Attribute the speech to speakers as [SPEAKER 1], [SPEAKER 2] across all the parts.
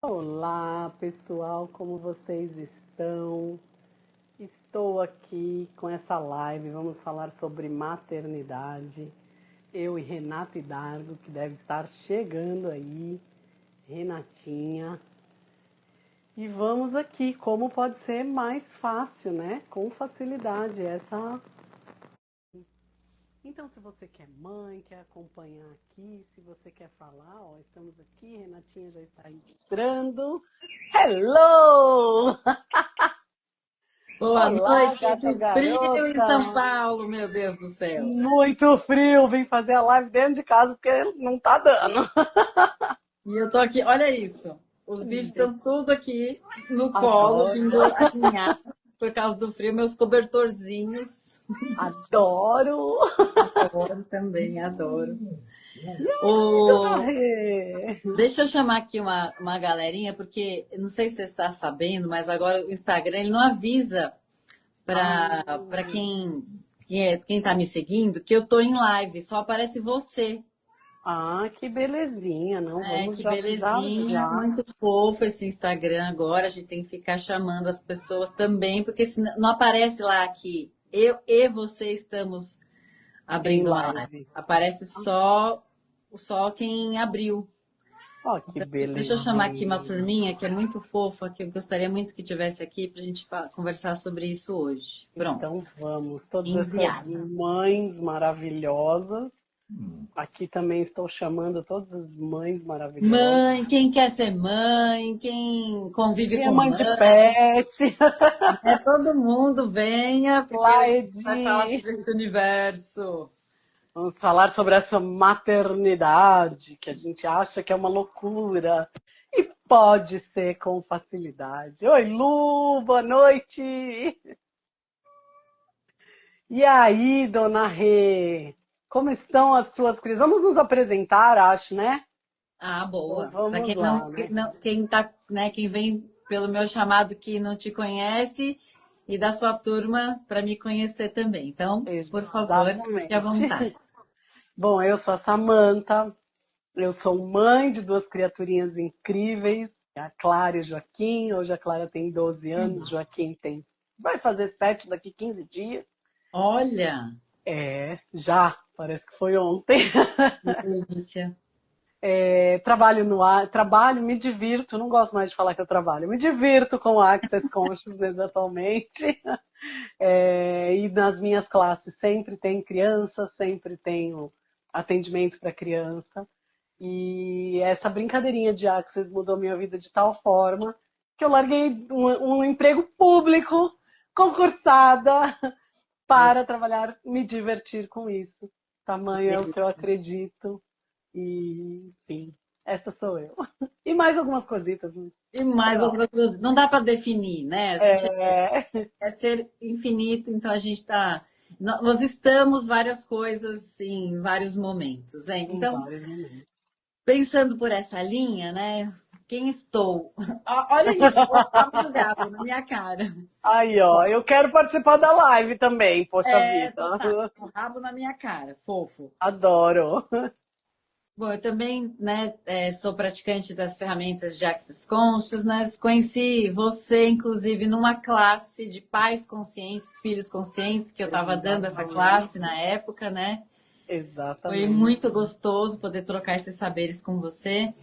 [SPEAKER 1] Olá, pessoal, como vocês estão? Estou aqui com essa live. Vamos falar sobre maternidade. Eu e Renata Hidargo, que deve estar chegando aí. Renatinha. E vamos aqui, como pode ser mais fácil, né? Com facilidade. Então, se você quer mãe, quer acompanhar aqui, se você quer falar, ó, estamos aqui. Renatinha já está entrando. Hello!
[SPEAKER 2] Boa
[SPEAKER 1] Olá,
[SPEAKER 2] noite,
[SPEAKER 1] gata
[SPEAKER 2] que frio em São
[SPEAKER 1] garota!
[SPEAKER 2] Paulo, meu Deus do céu.
[SPEAKER 1] Muito frio, vim fazer a live dentro de casa porque não tá dando.
[SPEAKER 2] E eu tô aqui, olha isso. Os bichos estão tudo aqui no colo,
[SPEAKER 1] Adoro,
[SPEAKER 2] vindo aninhar por causa do frio, meus cobertorzinhos.
[SPEAKER 1] adoro.
[SPEAKER 2] Adoro também, adoro.
[SPEAKER 1] E aí, dona
[SPEAKER 2] O...
[SPEAKER 1] Rê?
[SPEAKER 2] Deixa eu chamar aqui uma galerinha, porque eu não sei se você está sabendo, mas agora o Instagram ele não avisa
[SPEAKER 1] Ah,
[SPEAKER 2] para quem tá me seguindo que eu tô em live, só aparece você.
[SPEAKER 1] que belezinha, não?
[SPEAKER 2] É,
[SPEAKER 1] Vamos
[SPEAKER 2] que
[SPEAKER 1] já avisar
[SPEAKER 2] belezinha,
[SPEAKER 1] já.
[SPEAKER 2] muito fofo esse Instagram agora. A gente tem que ficar chamando as pessoas também, porque senão não aparece lá que eu e você estamos
[SPEAKER 1] Em
[SPEAKER 2] abrindo uma live.
[SPEAKER 1] live.
[SPEAKER 2] Aparece só quem abriu.
[SPEAKER 1] Ó, que
[SPEAKER 2] Então, deixa eu chamar aqui uma
[SPEAKER 1] belezinha.
[SPEAKER 2] turminha que é muito fofa, que eu gostaria muito que tivesse aqui para a gente conversar sobre isso hoje. Pronto,
[SPEAKER 1] Então vamos, todas essas
[SPEAKER 2] enviado.
[SPEAKER 1] mães maravilhosas. Aqui também estou chamando todas as mães maravilhosas.
[SPEAKER 2] Mãe, quem quer ser mãe, quem convive
[SPEAKER 1] Quem é
[SPEAKER 2] com
[SPEAKER 1] mãe de
[SPEAKER 2] mãe.
[SPEAKER 1] pet?
[SPEAKER 2] É, todo mundo venha, porque
[SPEAKER 1] Lá,
[SPEAKER 2] hoje a gente vai falar
[SPEAKER 1] Edi.
[SPEAKER 2] sobre esse universo.
[SPEAKER 1] Vamos falar sobre essa maternidade que a gente acha que é uma loucura e pode ser com facilidade. Oi, Lu, boa noite. E aí, dona Rê, como estão as suas crianças? Vamos nos apresentar, acho, né?
[SPEAKER 2] Ah,
[SPEAKER 1] Então
[SPEAKER 2] boa. Para
[SPEAKER 1] vamos
[SPEAKER 2] quem
[SPEAKER 1] lá, né?
[SPEAKER 2] quem tá, né, quem vem pelo meu chamado que não te conhece e da sua turma para me conhecer também. Então, por favor, fique à
[SPEAKER 1] Exatamente.
[SPEAKER 2] vontade.
[SPEAKER 1] Bom, eu sou a Samanta, eu sou mãe de duas criaturinhas incríveis, a Clara e o Joaquim. Hoje a Clara tem 12 anos, Joaquim vai fazer 7 daqui 15 dias.
[SPEAKER 2] Olha,
[SPEAKER 1] Já, parece que foi ontem.
[SPEAKER 2] que delícia.
[SPEAKER 1] Trabalho no ar, trabalho, me divirto, não gosto mais de falar que eu trabalho, me divirto com o Access Consciousness atualmente. E nas minhas classes sempre tem criança, sempre tenho atendimento para criança. E essa brincadeirinha de Access mudou minha vida de tal forma que eu larguei um emprego público, concursada,
[SPEAKER 2] Isso,
[SPEAKER 1] para trabalhar, me divertir com isso.
[SPEAKER 2] que
[SPEAKER 1] Tamanho é o que eu
[SPEAKER 2] delícia.
[SPEAKER 1] acredito. E, enfim, essa sou eu. E mais algumas coisitas, né?
[SPEAKER 2] E mais
[SPEAKER 1] Sei
[SPEAKER 2] outras coisas. Não dá para definir, né? A gente
[SPEAKER 1] É,
[SPEAKER 2] é ser infinito, então a gente está. Nós estamos várias coisas em vários momentos, hein?
[SPEAKER 1] em
[SPEAKER 2] Então,
[SPEAKER 1] vários momentos.
[SPEAKER 2] pensando por essa linha, né? Quem estou? Olha isso, o rabo do gato na minha cara.
[SPEAKER 1] Aí, ó, eu quero participar da live também, poxa
[SPEAKER 2] É,
[SPEAKER 1] vida.
[SPEAKER 2] total. O rabo na minha cara, fofo.
[SPEAKER 1] Adoro.
[SPEAKER 2] Bom, eu também, né, sou praticante das ferramentas de Access Consciousness. Conheci você, inclusive, numa classe de pais conscientes, filhos conscientes, que eu estava dando essa classe
[SPEAKER 1] Exatamente.
[SPEAKER 2] na época, né? Foi
[SPEAKER 1] Exatamente.
[SPEAKER 2] muito gostoso poder trocar esses saberes com você.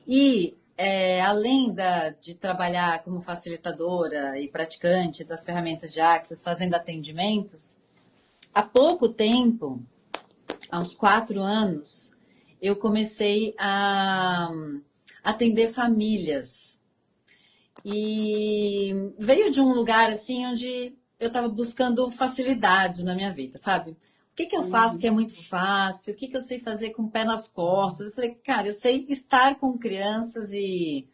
[SPEAKER 2] E, além de trabalhar como facilitadora e praticante das ferramentas de Access, fazendo atendimentos, há pouco tempo, há uns 4 anos, eu comecei a atender famílias. E veio de um lugar assim onde eu estava buscando facilidade na minha vida, sabe? O que eu faço que
[SPEAKER 1] Uhum.
[SPEAKER 2] é muito fácil? O que eu sei fazer com o pé nas costas? Eu falei, cara, eu sei estar com crianças e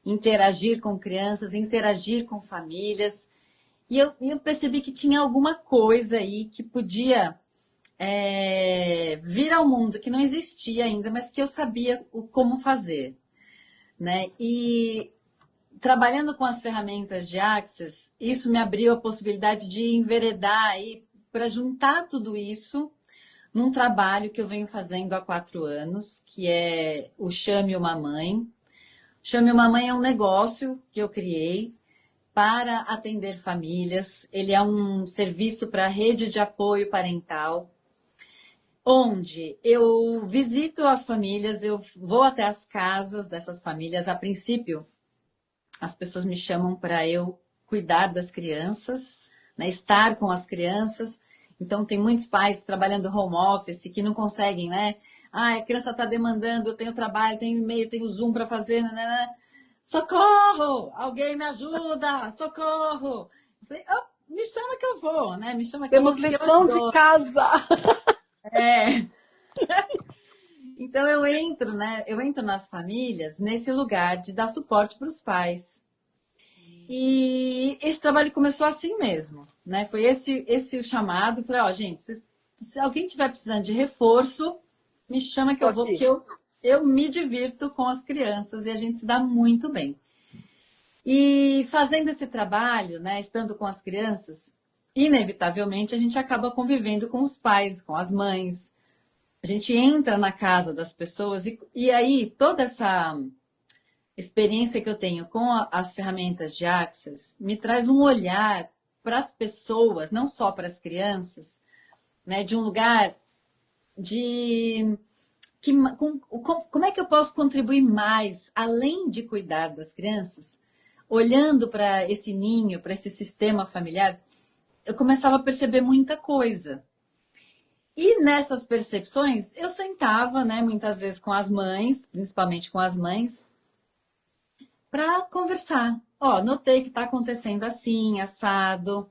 [SPEAKER 2] interagir com crianças, interagir com famílias. E eu percebi que tinha alguma coisa aí que podia vir ao mundo que não existia ainda, mas que eu sabia como fazer, né? E trabalhando com as ferramentas de Access, isso me abriu a possibilidade de enveredar aí para juntar tudo isso num trabalho que eu venho fazendo há 4 anos, que é o Chame uma Mãe, Chame Uma Mãe é um negócio que eu criei para atender famílias. Ele é um serviço para rede de apoio parental, onde eu visito as famílias, eu vou até as casas dessas famílias. A princípio, as pessoas me chamam para eu cuidar das crianças, né, estar com as crianças. Então, tem muitos pais trabalhando home office que não conseguem, né? Ah, a criança está demandando, eu tenho trabalho, tenho e-mail, tenho Zoom para fazer, né? Socorro! Alguém me ajuda! Socorro! Eu falei, "Oh, me chama que eu vou, né? Me chama que eu vou
[SPEAKER 1] Temos
[SPEAKER 2] porque eu
[SPEAKER 1] lição de
[SPEAKER 2] adoro."
[SPEAKER 1] casa.
[SPEAKER 2] É. Então eu entro, né? Eu entro nas famílias nesse lugar de dar suporte para os pais. E esse trabalho começou assim mesmo, né? Foi esse o chamado. Falei, ó, gente, se alguém tiver precisando de reforço, me chama que
[SPEAKER 1] Tô
[SPEAKER 2] eu vou,
[SPEAKER 1] aqui.
[SPEAKER 2] porque eu me divirto com as crianças e a gente se dá muito bem. E fazendo esse trabalho, né, estando com as crianças, inevitavelmente a gente acaba convivendo com os pais, com as mães. A gente entra na casa das pessoas e aí toda essa experiência que eu tenho com as ferramentas de Access me traz um olhar para as pessoas, não só para as crianças, né, de um lugar de como é que eu posso contribuir mais, além de cuidar das crianças, olhando para esse ninho, para esse sistema familiar, eu começava a perceber muita coisa. E nessas percepções, eu sentava, né, muitas vezes com as mães, principalmente com as mães, para conversar. Ó, notei que está acontecendo assim, assado.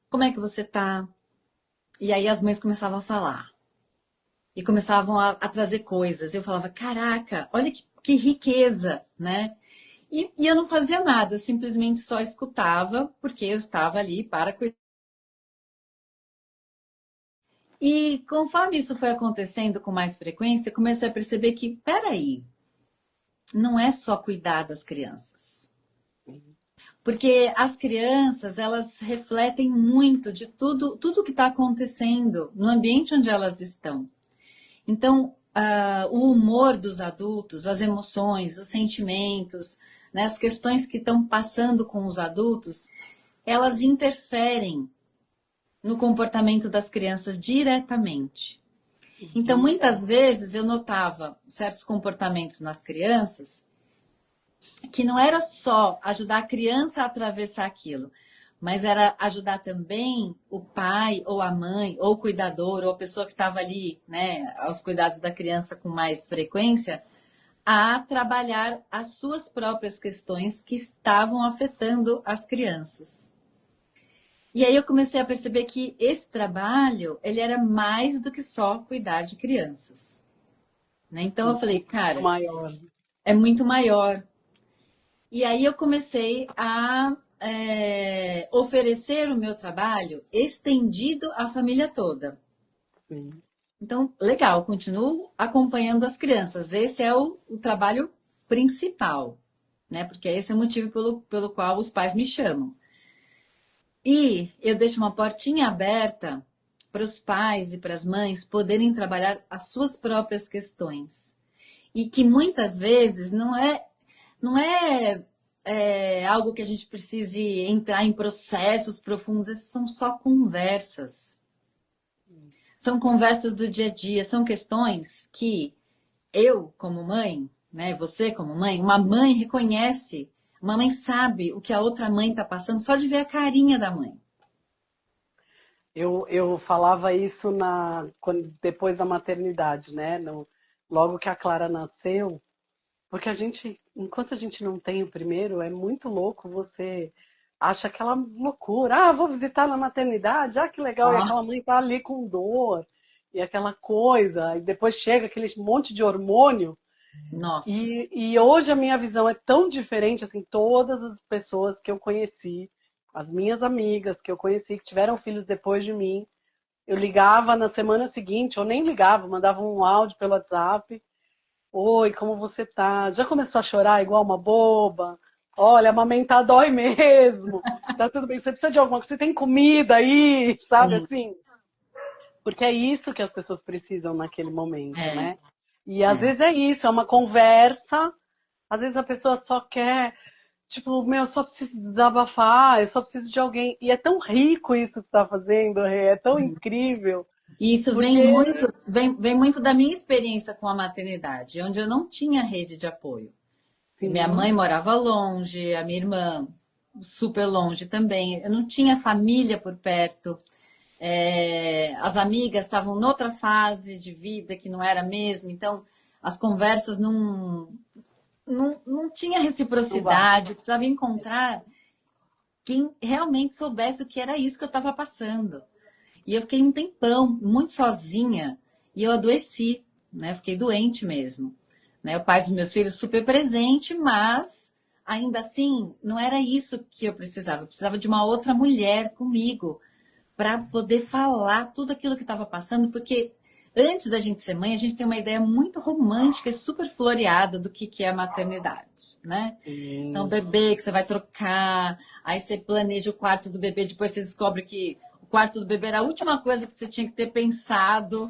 [SPEAKER 2] Como é que você tá? E aí as mães começavam a falar. E começavam a trazer coisas. Eu falava, caraca, olha que riqueza, né? E eu não fazia nada, eu simplesmente só escutava, porque eu estava ali para cuidar. E conforme isso foi acontecendo com mais frequência, eu comecei a perceber que, peraí, não é só cuidar das crianças. Porque as crianças, elas refletem muito de tudo que está acontecendo no ambiente onde elas estão. Então, o humor dos adultos, as emoções, os sentimentos, né, as questões que estão passando com os adultos, elas interferem no comportamento das crianças diretamente. Então, muitas vezes eu notava certos comportamentos nas crianças que não era só ajudar a criança a atravessar aquilo, mas era ajudar também o pai ou a mãe ou o cuidador ou a pessoa que estava ali, né, aos cuidados da criança com mais frequência, a trabalhar as suas próprias questões que estavam afetando as crianças. E aí eu comecei a perceber que esse trabalho, ele era mais do que só cuidar de crianças, né? Então eu falei, cara,
[SPEAKER 1] Maior.
[SPEAKER 2] é muito maior. E aí eu comecei a oferecer o meu trabalho estendido à família toda.
[SPEAKER 1] Sim.
[SPEAKER 2] Então, legal, continuo acompanhando as crianças. Esse é o trabalho principal, né? Porque esse é o motivo pelo qual os pais me chamam. E eu deixo uma portinha aberta para os pais e para as mães poderem trabalhar as suas próprias questões. E que muitas vezes não é algo que a gente precise entrar em processos profundos, essas são só conversas. São conversas do dia a dia, são questões que eu, como mãe, né, você como mãe, uma mãe reconhece, uma mãe sabe o que a outra mãe está passando só de ver a carinha da mãe.
[SPEAKER 1] Eu falava isso depois da maternidade, né? Logo que a Clara nasceu, porque enquanto a gente não tem o primeiro, é muito louco, você acha aquela loucura, vou visitar na maternidade, que legal, e
[SPEAKER 2] Ah,
[SPEAKER 1] aquela mãe tá ali com dor, e aquela coisa, e depois chega aquele monte de hormônio,
[SPEAKER 2] nossa,
[SPEAKER 1] e hoje a minha visão é tão diferente, assim, todas as pessoas que eu conheci, as minhas amigas que eu conheci, que tiveram filhos depois de mim, eu ligava na semana seguinte, ou nem ligava, mandava um áudio pelo WhatsApp. Oi, como você tá? Já começou a chorar igual uma boba? Olha, amamentar dói mesmo. Tá tudo bem. Você precisa de alguma coisa? Você tem comida aí? Sabe
[SPEAKER 2] sim,
[SPEAKER 1] assim? Porque é isso que as pessoas precisam naquele momento,
[SPEAKER 2] é,
[SPEAKER 1] né? E às
[SPEAKER 2] é,
[SPEAKER 1] vezes é isso, é uma conversa, Às vezes a pessoa só quer, tipo, meu, eu só preciso desabafar, eu só preciso de alguém. E é tão rico isso que você está fazendo, Rê, é tão incrível,
[SPEAKER 2] E isso
[SPEAKER 1] porque,
[SPEAKER 2] vem muito da minha experiência com a maternidade, onde eu não tinha rede de apoio. Minha
[SPEAKER 1] sim,
[SPEAKER 2] mãe morava longe, a minha irmã super longe também. Eu não tinha família por perto. As amigas estavam noutra fase de vida que não era a mesma, então as conversas não tinha
[SPEAKER 1] não vai.
[SPEAKER 2] reciprocidade. Eu precisava encontrar quem realmente soubesse o que era isso que eu estava passando. E eu fiquei um tempão muito sozinha e eu adoeci, né? Fiquei doente mesmo, né? O pai dos meus filhos super presente, mas ainda assim não era isso que eu precisava. Eu precisava de uma outra mulher comigo para poder falar tudo aquilo que estava passando, porque antes da gente ser mãe, a gente tem uma ideia muito romântica e super floreada do que é a maternidade, né? Então,
[SPEAKER 1] Sim.
[SPEAKER 2] bebê que você vai trocar, aí você planeja o quarto do bebê, depois você descobre que o quarto do bebê era a última coisa que você tinha que ter pensado.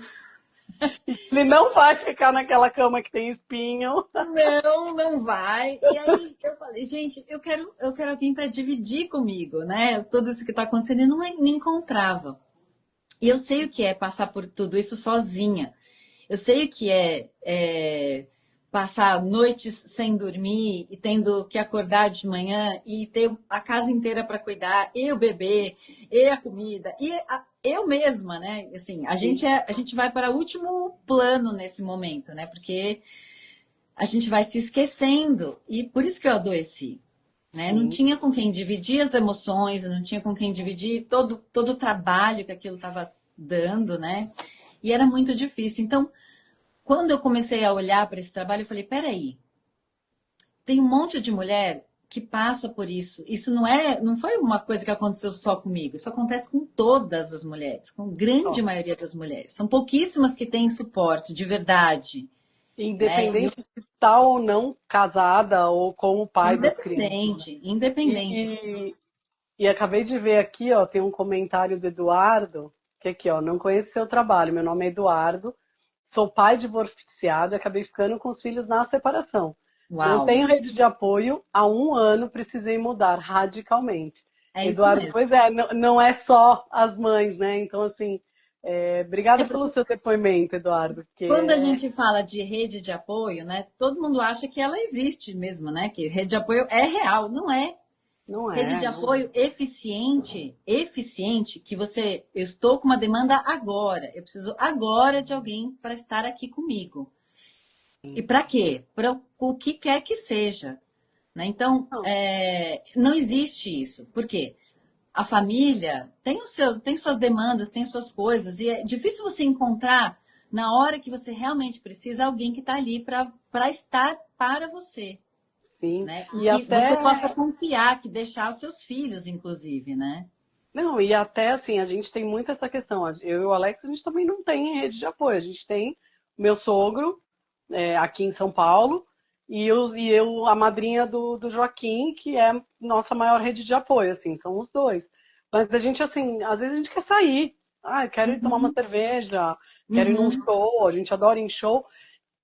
[SPEAKER 1] Ele não vai ficar naquela cama que tem espinho.
[SPEAKER 2] Não, não vai. E aí eu falei, gente, eu quero alguém para dividir comigo, né? Tudo isso que está acontecendo e não me encontrava. E eu sei o que é passar por tudo isso sozinha. Eu sei o que é passar noites sem dormir e tendo que acordar de manhã e ter a casa inteira para cuidar, e o bebê, e a comida, eu mesma, né? Assim,
[SPEAKER 1] Sim,
[SPEAKER 2] a gente vai para o último plano nesse momento, né? Porque a gente vai se esquecendo. E por isso que eu adoeci. Né? Não
[SPEAKER 1] sim.
[SPEAKER 2] tinha com quem dividir as emoções, não tinha com quem dividir todo o trabalho que aquilo estava dando, né? E era muito difícil. Então, quando eu comecei a olhar para esse trabalho, eu falei: peraí, tem um monte de mulher que passa por isso. Isso não foi uma coisa que aconteceu só comigo. Isso acontece com todas as mulheres, com a grande
[SPEAKER 1] Ó,
[SPEAKER 2] maioria das mulheres. São pouquíssimas que têm suporte de verdade, né?
[SPEAKER 1] independente de estar ou não casada ou com o pai das crianças, né?
[SPEAKER 2] Independente, independente.
[SPEAKER 1] E, e acabei de ver aqui, ó, tem um comentário do Eduardo, que aqui, ó, não conheço seu trabalho, meu nome é Eduardo, sou pai divorciado e acabei ficando com os filhos na separação. Não
[SPEAKER 2] Uau,
[SPEAKER 1] tenho rede de apoio, há um ano precisei mudar radicalmente.
[SPEAKER 2] é isso
[SPEAKER 1] Eduardo,
[SPEAKER 2] mesmo.
[SPEAKER 1] pois é, não é só as mães, né? Então, assim,
[SPEAKER 2] É
[SPEAKER 1] obrigada pelo seu depoimento, Eduardo, porque
[SPEAKER 2] Quando a gente fala de rede de apoio, né, todo mundo acha que ela existe mesmo, né? Que rede de apoio é real, não é.
[SPEAKER 1] não
[SPEAKER 2] Rede de
[SPEAKER 1] é, não é.
[SPEAKER 2] apoio eficiente, que eu estou com uma demanda agora, eu preciso agora de alguém para estar aqui comigo. E para quê? Para o que quer que seja, né? Então,
[SPEAKER 1] Não,
[SPEAKER 2] não existe isso. Por quê? A família tem suas demandas, tem suas coisas, e é difícil você encontrar na hora que você realmente precisa alguém que está ali para estar para você,
[SPEAKER 1] sim.
[SPEAKER 2] né? E
[SPEAKER 1] E
[SPEAKER 2] que você possa
[SPEAKER 1] até
[SPEAKER 2] confiar, que deixar os seus filhos, inclusive, né?
[SPEAKER 1] Não, e até assim, a gente tem muito essa questão. Eu e o Alex, a gente também não tem rede de apoio. A gente tem o meu sogro, aqui em São Paulo, e eu, a madrinha do Joaquim, que é nossa maior rede de apoio, assim, são os dois. Mas a gente, assim, às vezes a gente quer sair. Ah, eu quero ir tomar uma cerveja, quero ir num
[SPEAKER 2] Uhum.
[SPEAKER 1] show, a gente adora ir em show.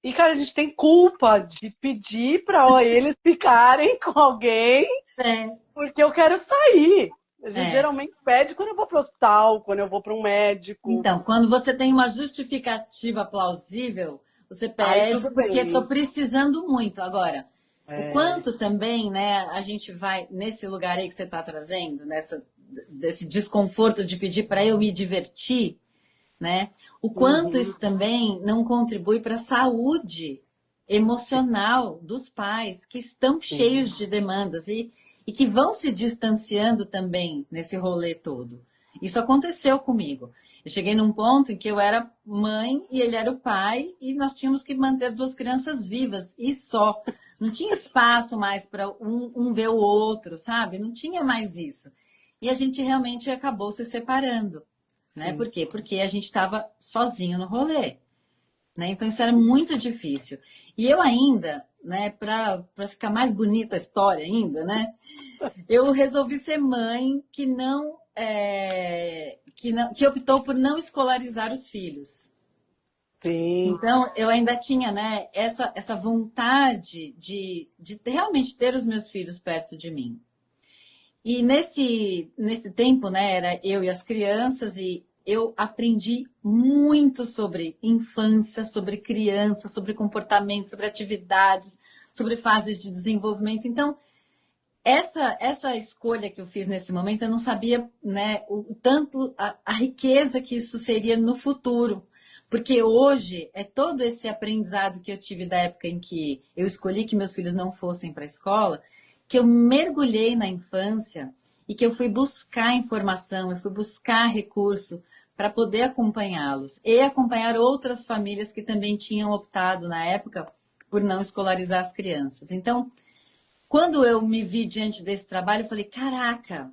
[SPEAKER 1] E, cara, a gente tem culpa de pedir para eles ficarem com alguém
[SPEAKER 2] É,
[SPEAKER 1] porque eu quero sair. A gente
[SPEAKER 2] é.
[SPEAKER 1] geralmente pede quando eu vou para o hospital, quando eu vou para um médico.
[SPEAKER 2] Então, quando você tem uma justificativa plausível, você
[SPEAKER 1] Aí
[SPEAKER 2] pede
[SPEAKER 1] tudo
[SPEAKER 2] porque estou
[SPEAKER 1] bem.
[SPEAKER 2] precisando muito. Agora, o
[SPEAKER 1] É,
[SPEAKER 2] quanto também, né, a gente vai nesse lugar aí que você está trazendo, desse desconforto de pedir para eu me divertir, né? O quanto
[SPEAKER 1] uhum,
[SPEAKER 2] isso também não contribui para a saúde emocional dos pais que estão
[SPEAKER 1] sim,
[SPEAKER 2] cheios de demandas e que vão se distanciando também nesse rolê todo. Isso aconteceu comigo. Eu cheguei num ponto em que eu era mãe e ele era o pai e nós tínhamos que manter duas crianças vivas e só. Não tinha espaço mais para um ver o outro, sabe? Não tinha mais isso. E a gente realmente acabou se separando, né?
[SPEAKER 1] sim.
[SPEAKER 2] Por quê? Porque a gente estava sozinho no rolê, né? Então isso era muito difícil. E eu ainda, né, para ficar mais bonita a história ainda, né? Eu resolvi ser mãe que optou por não escolarizar os filhos.
[SPEAKER 1] Sim.
[SPEAKER 2] Então, eu ainda tinha, né, essa vontade de realmente ter os meus filhos perto de mim. E nesse tempo, né, era eu e as crianças, e eu aprendi muito sobre infância, sobre criança, sobre comportamento, sobre atividades, sobre fases de desenvolvimento. Então, essa escolha que eu fiz nesse momento, eu não sabia, né, o tanto, a riqueza que isso seria no futuro. Porque hoje é todo esse aprendizado que eu tive da época em que eu escolhi que meus filhos não fossem para a escola, que eu mergulhei na infância e que eu fui buscar informação, eu fui buscar recurso para poder acompanhá-los e acompanhar outras famílias que também tinham optado na época por não escolarizar as crianças. Então, quando eu me vi diante desse trabalho, eu falei: caraca,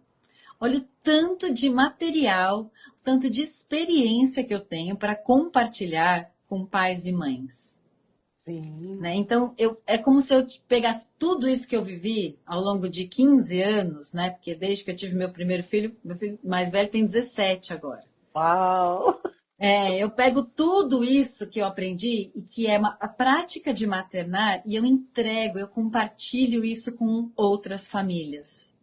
[SPEAKER 2] olha o tanto de material, o tanto de experiência que eu tenho para compartilhar com pais e mães.
[SPEAKER 1] Sim.
[SPEAKER 2] Né? Então, é como se eu pegasse tudo isso que eu vivi ao longo de 15 anos, né? Porque desde que eu tive meu filho mais velho tem 17 agora.
[SPEAKER 1] Uau!
[SPEAKER 2] Eu pego tudo isso que eu aprendi e que é a prática de maternar e eu entrego, eu compartilho isso com outras famílias.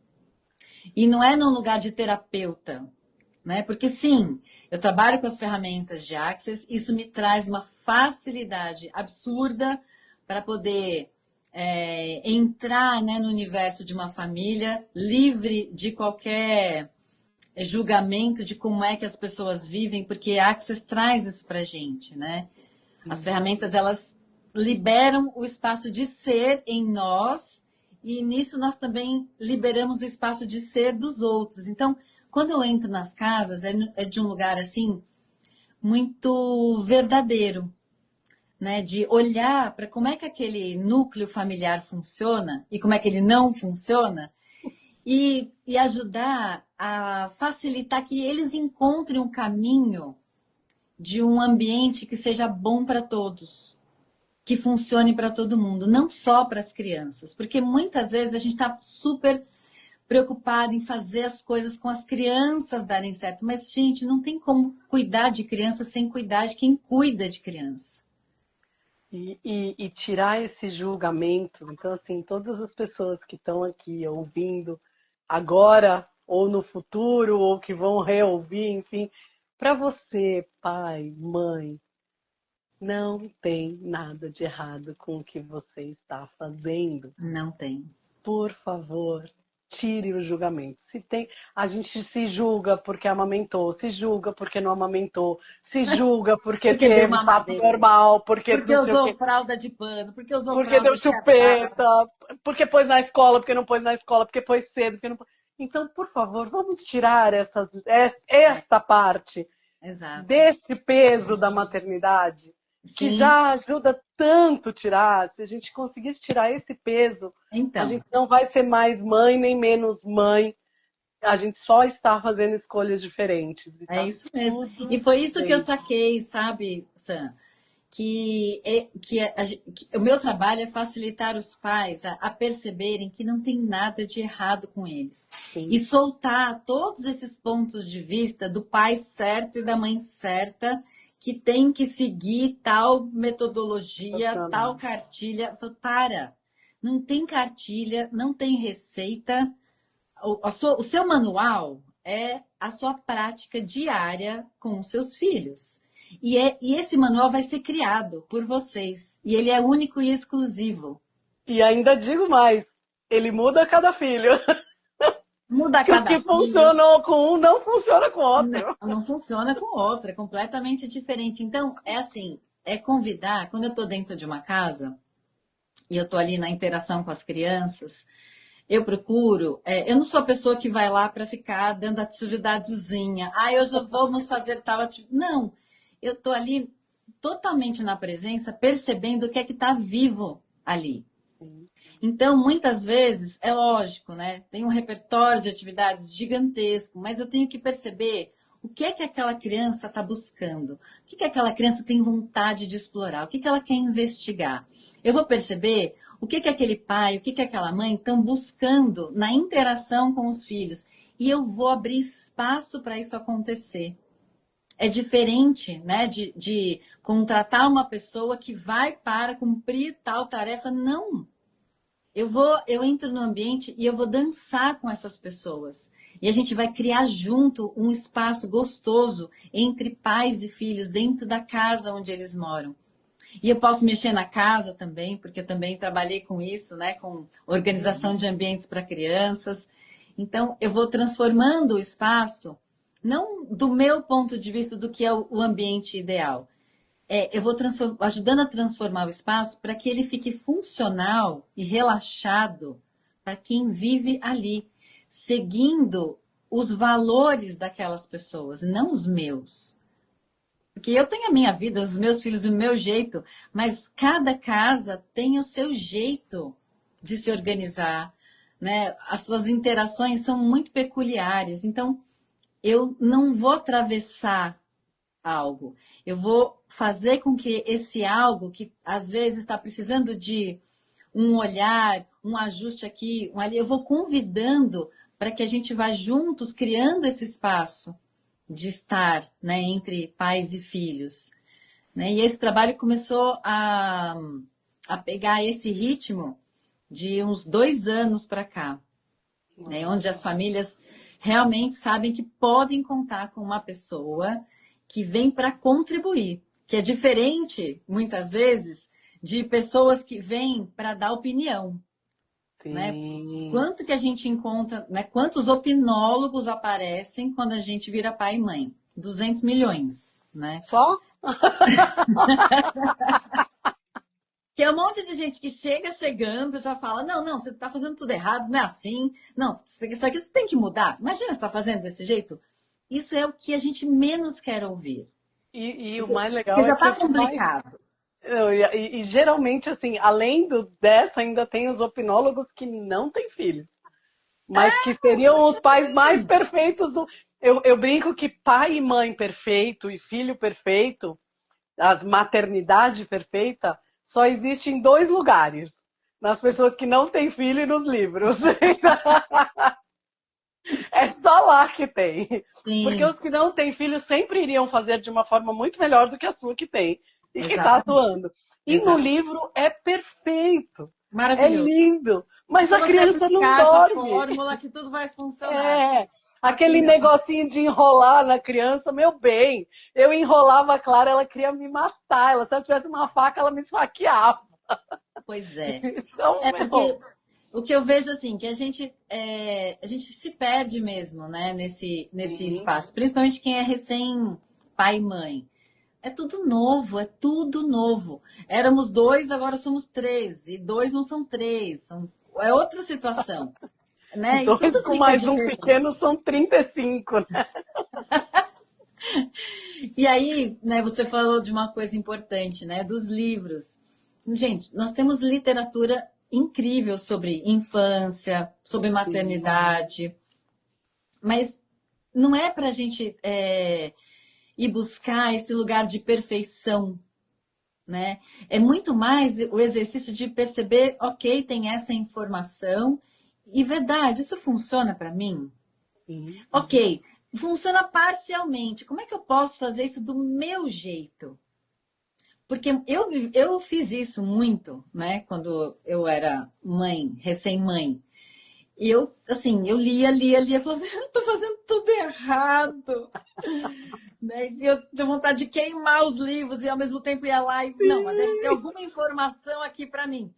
[SPEAKER 2] E não é num lugar de terapeuta, né? Porque sim, eu trabalho com as ferramentas de Access, isso me traz uma facilidade absurda para poder entrar, né, no universo de uma família livre de qualquer julgamento de como é que as pessoas vivem, porque a Access traz isso para a gente, né? As ferramentas, elas liberam o espaço de ser em nós e nisso nós também liberamos o espaço de ser dos outros. Então, quando eu entro nas casas, é de um lugar, assim, muito verdadeiro, né? De olhar para como é que aquele núcleo familiar funciona e como é que ele não funciona e ajudar a facilitar que eles encontrem um caminho de um ambiente que seja bom para todos, que funcione para todo mundo, não só para as crianças, porque muitas vezes a gente está super preocupado em fazer as coisas com as crianças darem certo, mas, gente, não tem como cuidar de criança sem cuidar de quem cuida de criança.
[SPEAKER 1] E tirar esse julgamento. Então, assim, todas as pessoas que estão aqui ouvindo agora, ou no futuro, ou que vão reouvir, enfim, para você, pai, mãe, não tem nada de errado com o que você está fazendo.
[SPEAKER 2] Não tem.
[SPEAKER 1] Por favor, tire o julgamento. Se tem, a gente se julga porque amamentou, se julga porque não amamentou, se julga porque
[SPEAKER 2] Porque deu
[SPEAKER 1] teve parto
[SPEAKER 2] mamadeira,
[SPEAKER 1] normal, porque
[SPEAKER 2] porque
[SPEAKER 1] não sei o
[SPEAKER 2] usou
[SPEAKER 1] quê.
[SPEAKER 2] fralda de pano, porque usou
[SPEAKER 1] Porque deu
[SPEAKER 2] fralda descartável.
[SPEAKER 1] chupeta, porque pôs na escola, porque não pôs na escola, porque pôs cedo, porque não pôs... Então, por favor, vamos tirar
[SPEAKER 2] É,
[SPEAKER 1] esta parte
[SPEAKER 2] exato.
[SPEAKER 1] desse peso da maternidade, que
[SPEAKER 2] Sim,
[SPEAKER 1] já ajuda tanto tirar. Se a gente conseguisse tirar esse peso, a
[SPEAKER 2] então.
[SPEAKER 1] gente não vai ser mais mãe nem menos mãe. A gente só está fazendo escolhas diferentes. E
[SPEAKER 2] É
[SPEAKER 1] tá
[SPEAKER 2] isso mesmo. E
[SPEAKER 1] tudo
[SPEAKER 2] foi isso que eu
[SPEAKER 1] bem.
[SPEAKER 2] saquei, sabe, Sam? Que o meu trabalho é facilitar os pais a perceberem que não tem nada de errado com eles. E
[SPEAKER 1] Sim,
[SPEAKER 2] soltar todos esses pontos de vista do pai certo e da mãe certa, que tem que seguir tal metodologia, tal
[SPEAKER 1] sensacional.
[SPEAKER 2] cartilha. Eu falo: para, não tem cartilha, não tem receita. O seu manual é a sua prática diária com os seus filhos. E esse manual vai ser criado por vocês. E ele é único e exclusivo.
[SPEAKER 1] E ainda digo mais, ele muda a cada filho.
[SPEAKER 2] Muda a
[SPEAKER 1] Que o
[SPEAKER 2] cada
[SPEAKER 1] que
[SPEAKER 2] filho.
[SPEAKER 1] funcionou com um não funciona com o
[SPEAKER 2] Não,
[SPEAKER 1] outro.
[SPEAKER 2] não funciona com o outro, é completamente diferente. Então, é assim, é convidar, quando eu estou dentro de uma casa e eu estou ali na interação com as crianças, eu procuro, eu não sou a pessoa que vai lá para ficar dando atividadezinha. Ah, hoje vamos fazer tal atividade. Não, eu estou ali totalmente na presença, percebendo o que é que está vivo ali. Então, muitas vezes, é lógico, né? Tem um repertório de atividades gigantesco, mas eu tenho que perceber o que é que aquela criança está buscando, o que é que aquela criança tem vontade de explorar, o que é que ela quer investigar. Eu vou perceber o que é que aquele pai, o que é que aquela mãe estão buscando na interação com os filhos. E eu vou abrir espaço para isso acontecer. é diferente, né, de contratar uma pessoa que vai para cumprir tal tarefa. Não. Eu entro no ambiente e eu vou dançar com essas pessoas. E a gente vai criar junto um espaço gostoso entre pais e filhos dentro da casa onde eles moram. E eu posso mexer na casa também, porque eu também trabalhei com isso, né, com organização de ambientes para crianças. Então, eu vou transformando o espaço, não do meu ponto de vista do que é o ambiente ideal. Eu vou ajudando a transformar o espaço para que ele fique funcional e relaxado para quem vive ali, seguindo os valores daquelas pessoas, não os meus. Porque eu tenho a minha vida, os meus filhos, o meu jeito, mas cada casa tem o seu jeito de se organizar, né? As suas interações são muito peculiares. Então, eu não vou atravessar algo. Eu vou fazer com que esse algo que às vezes está precisando de um olhar, um ajuste aqui, um ali, eu vou convidando para que a gente vá juntos criando esse espaço de estar, né, entre pais e filhos, né? E esse trabalho começou a pegar esse ritmo de uns 2 anos para cá, né, onde as famílias realmente sabem que podem contar com uma pessoa que vem para contribuir, que é diferente, muitas vezes, de pessoas que vêm para dar opinião, né?
[SPEAKER 1] Sim.
[SPEAKER 2] Quanto que a gente encontra, né? Quantos opinólogos aparecem quando a gente vira pai e mãe? 200 milhões, né?
[SPEAKER 1] Só?
[SPEAKER 2] Que é um monte de gente que chega chegando e já fala, não, não, você está fazendo tudo errado, não é assim. Não, isso aqui você tem que mudar. Imagina você está fazendo desse jeito. Isso é o que a gente menos quer ouvir.
[SPEAKER 1] E o mais
[SPEAKER 2] Porque
[SPEAKER 1] legal é
[SPEAKER 2] já
[SPEAKER 1] que
[SPEAKER 2] está
[SPEAKER 1] os pais.
[SPEAKER 2] complicado.
[SPEAKER 1] Não, e geralmente, assim, além dessa, ainda tem os opinólogos que não têm filhos, mas que seriam os pais mais perfeitos do. Eu brinco que pai e mãe perfeito e filho perfeito, a maternidade perfeita, só existe em 2 lugares: nas pessoas que não têm filho e nos livros. É só lá que tem. Porque os
[SPEAKER 2] Sim,
[SPEAKER 1] que não têm filho sempre iriam fazer de uma forma muito melhor do que a sua que tem e que está
[SPEAKER 2] exatamente.
[SPEAKER 1] atuando. E no
[SPEAKER 2] Exato.
[SPEAKER 1] livro é perfeito, é
[SPEAKER 2] Maravilhoso.
[SPEAKER 1] lindo,
[SPEAKER 2] É
[SPEAKER 1] mas
[SPEAKER 2] só
[SPEAKER 1] a
[SPEAKER 2] você
[SPEAKER 1] criança não
[SPEAKER 2] aplicar essa
[SPEAKER 1] dorme.
[SPEAKER 2] fórmula que tudo vai funcionar.
[SPEAKER 1] É,
[SPEAKER 2] A
[SPEAKER 1] aquele
[SPEAKER 2] criança.
[SPEAKER 1] negocinho de enrolar na criança, meu bem. Eu enrolava a Clara, ela queria me matar. Ela, se eu tivesse uma faca, ela me esfaqueava.
[SPEAKER 2] Pois é.
[SPEAKER 1] Então,
[SPEAKER 2] É
[SPEAKER 1] meu.
[SPEAKER 2] porque o que eu vejo assim, que a gente se perde mesmo, né, nesse
[SPEAKER 1] Sim.
[SPEAKER 2] espaço. Principalmente quem é recém pai e mãe. É tudo novo, é tudo novo. Éramos 2, agora somos 3. E 2 não são 3, é outra situação, né? E
[SPEAKER 1] Dois
[SPEAKER 2] tudo
[SPEAKER 1] com
[SPEAKER 2] fica
[SPEAKER 1] mais um
[SPEAKER 2] diferente.
[SPEAKER 1] pequeno são 35, né?
[SPEAKER 2] E aí, né, você falou de uma coisa importante, né, dos livros. Gente, nós temos literatura incrível sobre infância, sobre
[SPEAKER 1] Sim.
[SPEAKER 2] maternidade, mas não é para a gente ir buscar esse lugar de perfeição, né? É muito mais o exercício de perceber, ok, tem essa informação e verdade, isso funciona para mim?
[SPEAKER 1] Sim.
[SPEAKER 2] Ok, funciona parcialmente. Como é que eu posso fazer isso do meu jeito? Porque eu fiz isso muito, né? Quando eu era mãe, recém-mãe. E eu, assim, eu lia, falava assim, eu tô fazendo tudo errado. Né? E eu tinha vontade de queimar os livros e ao mesmo tempo ia lá e, não, mas deve ter alguma informação aqui para mim.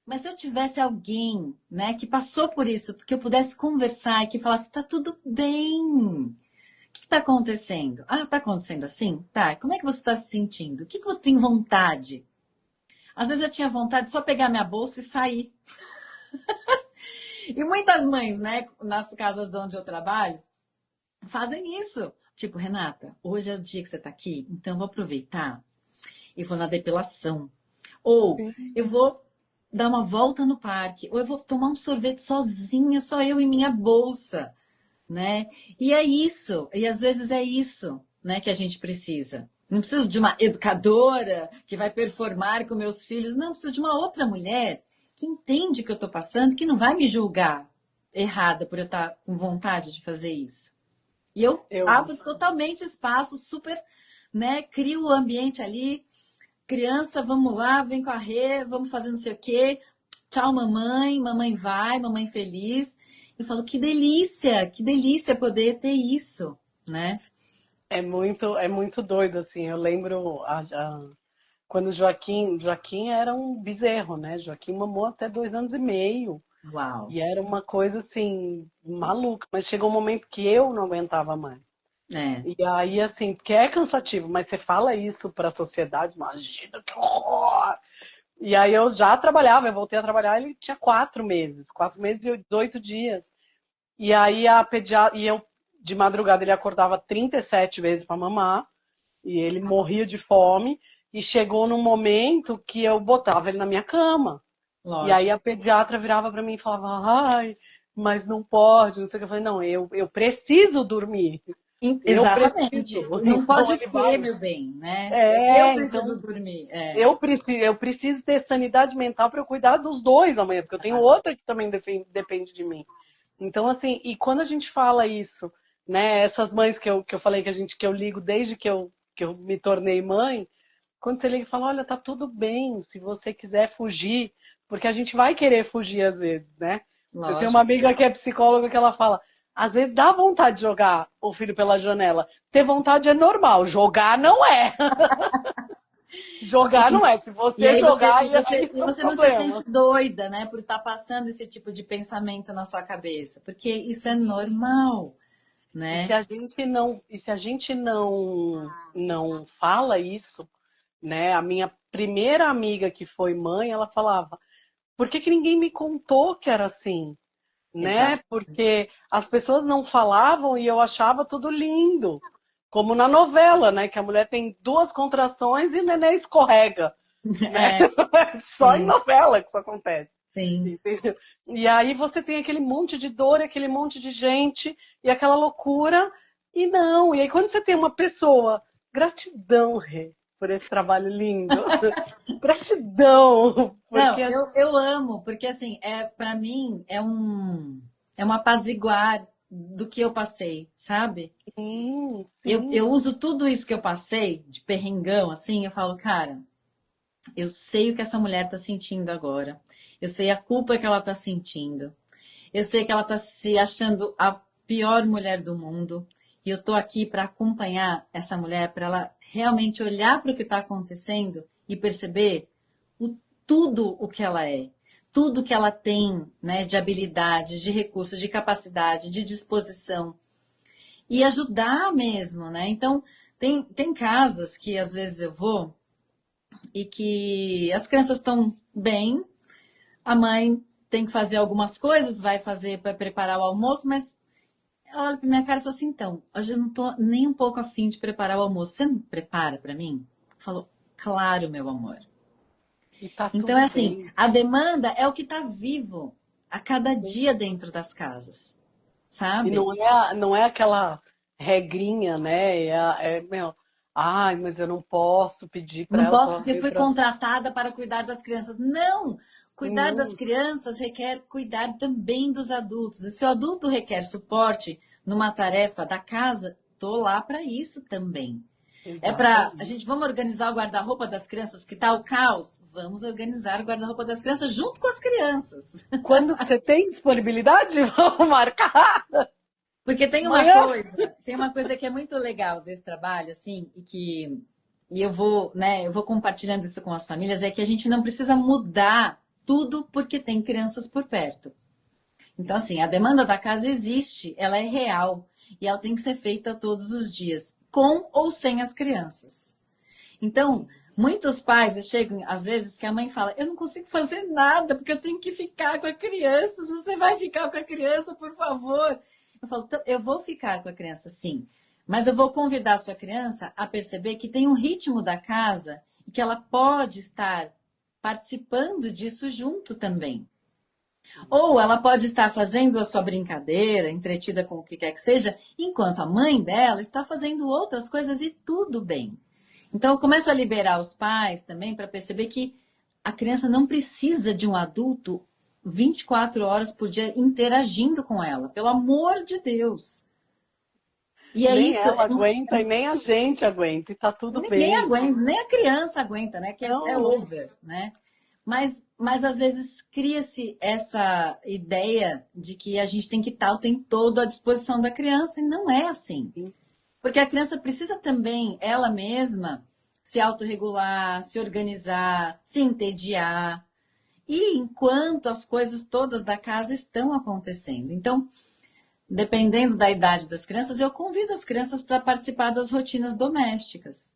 [SPEAKER 2] Mas se eu tivesse alguém, né, que passou por isso, porque eu pudesse conversar e que falasse, tá tudo bem. O que está acontecendo? Ah, está acontecendo assim? Tá. Como é que você está se sentindo? O que você tem vontade? Às vezes eu tinha vontade de só pegar minha bolsa e sair. E muitas mães, né, nas casas de onde eu trabalho, fazem isso. Tipo, Renata, hoje é o dia que você está aqui, então eu vou aproveitar e vou na depilação. Ou
[SPEAKER 1] Sim.
[SPEAKER 2] eu vou dar uma volta no parque. Ou eu vou tomar um sorvete sozinha, só eu e minha bolsa, né? E é isso. E às vezes é isso, né, que a gente precisa. Não preciso de uma educadora que vai performar com meus filhos. Não, preciso de uma outra mulher que entende o que eu estou passando, que não vai me julgar errada por eu estar com vontade de fazer isso. E eu
[SPEAKER 1] Eu,
[SPEAKER 2] abro totalmente espaço, super, né? Crio o ambiente ali. Criança, vamos lá, vem com a Rê, vamos fazer não sei o quê. Tchau, mamãe. Mamãe vai, mamãe feliz. Eu falo, que delícia poder ter isso, né?
[SPEAKER 1] é muito doido, assim. Eu lembro quando Joaquim era um bezerro, né? Joaquim mamou até 2 anos e meio.
[SPEAKER 2] Uau.
[SPEAKER 1] E era uma coisa assim, maluca. Mas chegou um momento que eu não aguentava mais.
[SPEAKER 2] É.
[SPEAKER 1] E aí, assim, porque é cansativo, mas você fala isso para a sociedade, imagina que horror! E aí eu já trabalhava, eu voltei a trabalhar, ele tinha 4 meses, 4 meses e 18 dias. E aí a pediatra, e eu de madrugada ele acordava 37 vezes para mamar, e ele morria de fome, e chegou num momento que eu botava ele na minha cama. E aí a
[SPEAKER 2] Lógico.
[SPEAKER 1] pediatra virava para mim e falava: "Ai, mas não pode", não sei o que. Eu falei: "Não, eu preciso dormir. Eu
[SPEAKER 2] Exatamente.
[SPEAKER 1] preciso".
[SPEAKER 2] Não
[SPEAKER 1] Então
[SPEAKER 2] pode o
[SPEAKER 1] ele
[SPEAKER 2] quê,
[SPEAKER 1] vai.
[SPEAKER 2] meu bem, né? Eu
[SPEAKER 1] É,
[SPEAKER 2] preciso
[SPEAKER 1] então
[SPEAKER 2] dormir. É.
[SPEAKER 1] eu preciso ter sanidade mental para eu cuidar dos dois amanhã, porque eu tenho outra que também depende de mim. Então, assim, e quando a gente fala isso, né, essas mães que eu falei que eu ligo desde que eu me tornei mãe, quando você liga e fala, olha, tá tudo bem se você quiser fugir, porque a gente vai querer fugir às vezes, né? Eu tenho uma
[SPEAKER 2] Lógico.
[SPEAKER 1] amiga que é psicóloga que ela fala, às vezes dá vontade de jogar o filho pela janela. Ter vontade é normal, jogar não é. Jogar
[SPEAKER 2] Sim.
[SPEAKER 1] não é. Se
[SPEAKER 2] E
[SPEAKER 1] você
[SPEAKER 2] aí você,
[SPEAKER 1] jogar,
[SPEAKER 2] e você,
[SPEAKER 1] aí
[SPEAKER 2] e
[SPEAKER 1] é um
[SPEAKER 2] você não se
[SPEAKER 1] problema.
[SPEAKER 2] sente doida, né, por estar passando esse tipo de pensamento na sua cabeça, porque isso é normal,
[SPEAKER 1] E se
[SPEAKER 2] né?
[SPEAKER 1] a gente não fala isso, né? A minha primeira amiga que foi mãe, ela falava: "Por que que ninguém me contou que era assim?", né?
[SPEAKER 2] Exato.
[SPEAKER 1] Porque as pessoas não falavam e eu achava tudo lindo, como na novela, né? Que a mulher tem 2 contrações e o neném escorrega, né?
[SPEAKER 2] É,
[SPEAKER 1] Só em
[SPEAKER 2] sim,
[SPEAKER 1] novela que isso acontece.
[SPEAKER 2] sim.
[SPEAKER 1] Entendeu? E aí você tem aquele monte de dor, aquele monte de gente e aquela loucura. E não, e aí quando você tem uma pessoa, gratidão, Rê, por esse trabalho lindo. Gratidão,
[SPEAKER 2] Não,
[SPEAKER 1] porque
[SPEAKER 2] eu amo, porque assim, para mim é um apaziguar do que eu passei, sabe?
[SPEAKER 1] sim,
[SPEAKER 2] Eu
[SPEAKER 1] sim,
[SPEAKER 2] uso tudo isso que eu passei, de perrengão, assim, eu falo, cara, eu sei o que essa mulher tá sentindo agora. Eu sei a culpa que ela tá sentindo. Eu sei que ela tá se achando a pior mulher do mundo. E eu tô aqui para acompanhar essa mulher, para ela realmente olhar para o que está acontecendo e perceber o, tudo o que ela é. Tudo que ela tem, né, de habilidade, de recursos, de capacidade, de disposição. E ajudar mesmo, né? Então, tem casas que às vezes eu vou e que as crianças estão bem, a mãe tem que fazer algumas coisas, vai fazer para preparar o almoço, mas ela olha para minha cara e fala assim: então, hoje eu não estou nem um pouco afim de preparar o almoço. Você não prepara para mim? Falou, claro, meu amor.
[SPEAKER 1] e tá
[SPEAKER 2] Então, é
[SPEAKER 1] tudo
[SPEAKER 2] assim,
[SPEAKER 1] bem.
[SPEAKER 2] a demanda é o que está vivo a cada dia dentro das casas,
[SPEAKER 1] E
[SPEAKER 2] sabe?
[SPEAKER 1] não é aquela regrinha, né? Meu, ai, mas eu não posso pedir para
[SPEAKER 2] Não
[SPEAKER 1] ela
[SPEAKER 2] posso
[SPEAKER 1] para
[SPEAKER 2] porque fui contratada para cuidar das crianças. Não! Cuidar das
[SPEAKER 1] Não,
[SPEAKER 2] crianças requer cuidar também dos adultos. E se o adulto requer suporte numa tarefa da casa, tô lá para isso também. É para a
[SPEAKER 1] exatamente.
[SPEAKER 2] gente vamos organizar o guarda-roupa das crianças que tá o caos. Vamos organizar o guarda-roupa das crianças junto com as crianças.
[SPEAKER 1] Quando que você tem disponibilidade? Vamos marcar.
[SPEAKER 2] Porque
[SPEAKER 1] Amanhã?
[SPEAKER 2] tem uma coisa que é muito legal desse trabalho, assim, e eu vou, né, eu vou compartilhando isso com as famílias, é que a gente não precisa mudar tudo porque tem crianças por perto. Então, assim, a demanda da casa existe, ela é real e ela tem que ser feita todos os dias, com ou sem as crianças. Então, muitos pais chegam, às vezes, que a mãe fala: eu não consigo fazer nada porque eu tenho que ficar com a criança. Você vai ficar com a criança, por favor? Eu falo: eu vou ficar com a criança, sim. Mas eu vou convidar a sua criança a perceber que tem um ritmo da casa e que ela pode estar participando disso junto também. Ou ela pode estar fazendo a sua brincadeira, entretida com o que quer que seja, enquanto a mãe dela está fazendo outras coisas e tudo bem. Então, eu começo a liberar os pais também para perceber que a criança não precisa de um adulto 24 horas por dia interagindo com ela, pelo amor de Deus. E é
[SPEAKER 1] Nem
[SPEAKER 2] isso,
[SPEAKER 1] ela aguenta e nem a gente aguenta, e tá tudo
[SPEAKER 2] ninguém
[SPEAKER 1] bem.
[SPEAKER 2] aguenta, nem a criança aguenta, né? Que é
[SPEAKER 1] Não,
[SPEAKER 2] over, né? Mas às vezes cria-se essa ideia de que a gente tem que estar o tempo todo à disposição da criança, e não é assim.
[SPEAKER 1] não.
[SPEAKER 2] Porque a criança precisa também, ela mesma, se autorregular, se organizar, se entediar. E enquanto as coisas todas da casa estão acontecendo. Então, dependendo da idade das crianças, eu convido as crianças para participar das rotinas domésticas,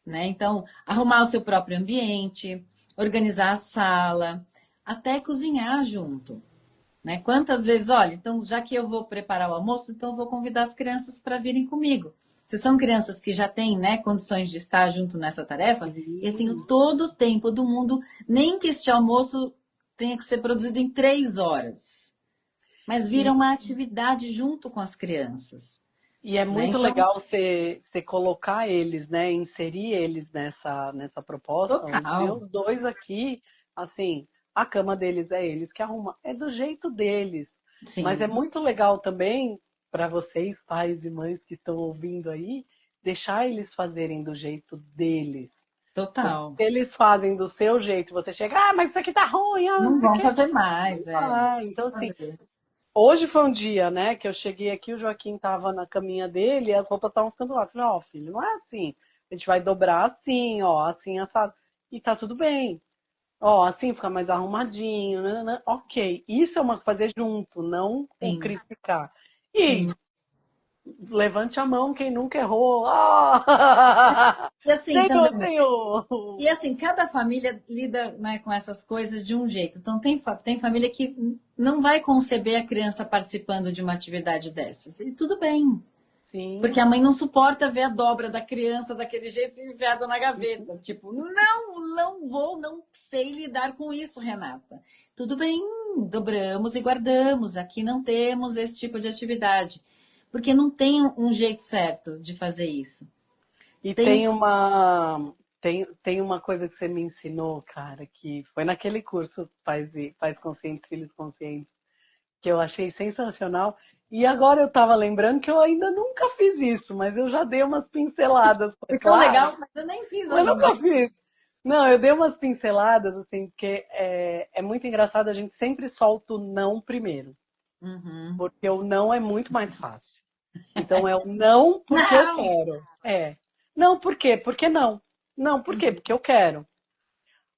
[SPEAKER 2] né? Então, arrumar o seu próprio ambiente, organizar a sala, até cozinhar junto, né? Quantas vezes, olha, então já que eu vou preparar o almoço, então eu vou convidar as crianças para virem comigo. Se são crianças que já têm, né, condições de estar junto nessa tarefa, eu tenho
[SPEAKER 1] Sim.
[SPEAKER 2] todo o tempo do mundo, nem que este almoço tenha que ser produzido em 3 horas, mas vira
[SPEAKER 1] E,
[SPEAKER 2] uma atividade junto com as crianças,
[SPEAKER 1] e é
[SPEAKER 2] né?
[SPEAKER 1] muito
[SPEAKER 2] Então,
[SPEAKER 1] legal você colocar eles, né? Inserir eles nessa proposta. Os
[SPEAKER 2] total.
[SPEAKER 1] meus dois aqui, assim, a cama deles é eles que arrumam. É do jeito deles. Mas é
[SPEAKER 2] Sim,
[SPEAKER 1] muito legal também, para vocês, pais e mães que estão ouvindo aí, deixar eles fazerem do jeito deles. Porque
[SPEAKER 2] total.
[SPEAKER 1] se eles fazem do seu jeito, você chega, ah, mas isso aqui tá ruim, ah, não
[SPEAKER 2] Não
[SPEAKER 1] sei o
[SPEAKER 2] vão
[SPEAKER 1] quê.
[SPEAKER 2] fazer mais, é.
[SPEAKER 1] Ah, então assim,
[SPEAKER 2] Fazer.
[SPEAKER 1] hoje foi um dia, né, que eu cheguei aqui, o Joaquim tava na caminha dele e as roupas estavam ficando lá. Eu falei, ó, filho, não é assim. A gente vai dobrar assim, ó, assim, assado. E tá tudo bem. Ó, assim fica mais arrumadinho, né? Ok. Isso é uma fazer junto, não o
[SPEAKER 2] Sim,
[SPEAKER 1] criticar. E
[SPEAKER 2] sim.
[SPEAKER 1] levante a mão quem nunca errou. Ah!
[SPEAKER 2] E assim
[SPEAKER 1] Senhor,
[SPEAKER 2] também.
[SPEAKER 1] senhor.
[SPEAKER 2] E assim, cada família lida, né, com essas coisas de um jeito. Então, tem família que não vai conceber a criança participando de uma atividade dessas. E tudo bem. Porque
[SPEAKER 1] Sim.
[SPEAKER 2] a mãe não suporta ver a dobra da criança daquele jeito enfiada na gaveta. Tipo, não, não vou, não sei lidar com isso, Renata. Tudo bem, dobramos e guardamos. Aqui não temos esse tipo de atividade. Porque não tem um jeito certo de fazer isso.
[SPEAKER 1] E
[SPEAKER 2] Tem
[SPEAKER 1] tem uma coisa que você me ensinou, cara, que foi naquele curso Pais Conscientes, Filhos Conscientes, que eu achei sensacional. E agora eu estava lembrando que eu ainda nunca fiz isso, mas eu já dei umas pinceladas, foi
[SPEAKER 2] Foi tão
[SPEAKER 1] claro,
[SPEAKER 2] legal, mas eu nem fiz
[SPEAKER 1] eu
[SPEAKER 2] ainda.
[SPEAKER 1] nunca fiz. Não, eu dei umas pinceladas, assim, porque é muito engraçado, a gente sempre solta o não primeiro,
[SPEAKER 2] Uhum.
[SPEAKER 1] porque o não é muito mais fácil. Então é o não porque eu
[SPEAKER 2] Não!
[SPEAKER 1] quero. É. Não, por quê? Porque não. Não, por quê? Porque eu quero.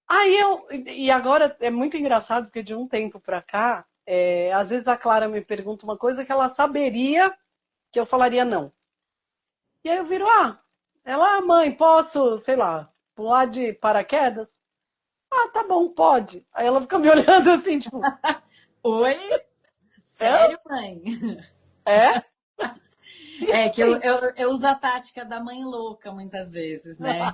[SPEAKER 1] Aí eu. E agora é muito engraçado, porque de um tempo pra cá, às vezes a Clara me pergunta uma coisa que ela saberia que eu falaria não. E aí eu viro, ela, mãe, posso, sei lá, pular de paraquedas? Ah, tá bom, pode. Aí ela fica me olhando assim, tipo,
[SPEAKER 2] Oi?
[SPEAKER 1] é?
[SPEAKER 2] Sério, mãe?
[SPEAKER 1] É? E
[SPEAKER 2] É que eu,
[SPEAKER 1] assim,
[SPEAKER 2] eu, eu uso a tática da mãe louca muitas vezes, né?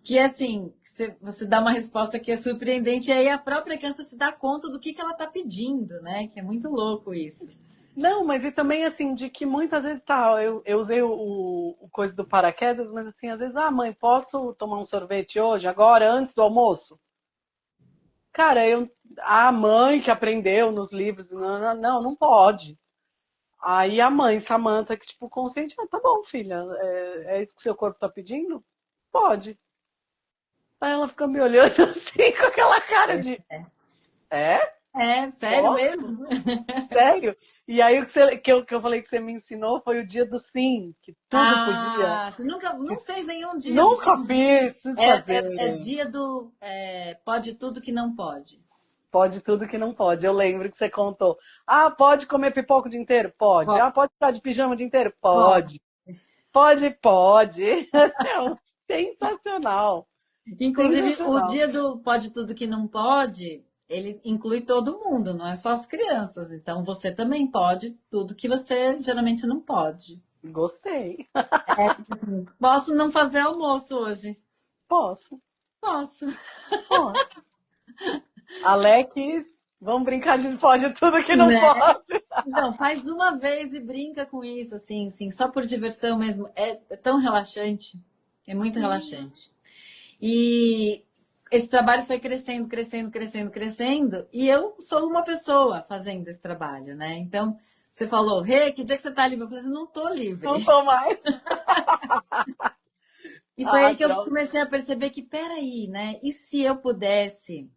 [SPEAKER 2] Que é assim, você dá uma resposta que é surpreendente, e aí a própria criança se dá conta do que ela está pedindo, né? Que é muito louco isso.
[SPEAKER 1] não, mas e também assim, de que muitas vezes tá, eu usei o coisa do paraquedas, mas assim, às vezes, mãe, posso tomar um sorvete hoje, agora, antes do almoço? Cara, a mãe que aprendeu nos livros, não, não, não, não pode. Aí a mãe, Samantha, que tipo, consciente, tá bom, filha, é isso que seu corpo tá pedindo? Pode. Aí ela fica me olhando assim, com aquela cara de, é?
[SPEAKER 2] É, sério
[SPEAKER 1] Posso?
[SPEAKER 2] mesmo?
[SPEAKER 1] Sério? E aí que eu falei que você me ensinou foi o dia do sim, que tudo podia.
[SPEAKER 2] Ah, você nunca não fez nenhum dia do
[SPEAKER 1] Nunca
[SPEAKER 2] sim.
[SPEAKER 1] fiz, preciso
[SPEAKER 2] É
[SPEAKER 1] fazer.
[SPEAKER 2] dia do pode tudo que não pode.
[SPEAKER 1] Pode tudo que não pode. Eu lembro que você contou. Ah, pode comer pipoca o dia inteiro? Pode.
[SPEAKER 2] Pode.
[SPEAKER 1] Ah, pode ficar de pijama o dia inteiro?
[SPEAKER 2] Pode.
[SPEAKER 1] Pode. Pode, pode. É sensacional.
[SPEAKER 2] Inclusive, o
[SPEAKER 1] Sensacional.
[SPEAKER 2] dia do pode tudo que não pode, ele inclui todo mundo, não é só as crianças. Então, você também pode tudo que você geralmente não pode.
[SPEAKER 1] Gostei.
[SPEAKER 2] Assim, posso não fazer almoço hoje?
[SPEAKER 1] Posso,
[SPEAKER 2] Posso.
[SPEAKER 1] posso. Alex, vamos brincar de pode tudo que não
[SPEAKER 2] Né?
[SPEAKER 1] pode.
[SPEAKER 2] Não, faz uma vez e brinca com isso, assim, só por diversão mesmo. É tão relaxante. É muito
[SPEAKER 1] Sim.
[SPEAKER 2] relaxante. E esse trabalho foi crescendo, crescendo, crescendo, crescendo. E eu sou uma pessoa fazendo esse trabalho, né? Então, Você falou, Rê, que dia que você tá livre? Eu falei assim, não tô livre.
[SPEAKER 1] Não tô mais.
[SPEAKER 2] E foi aí que eu
[SPEAKER 1] Droga.
[SPEAKER 2] comecei a perceber que, peraí, né? E se eu pudesse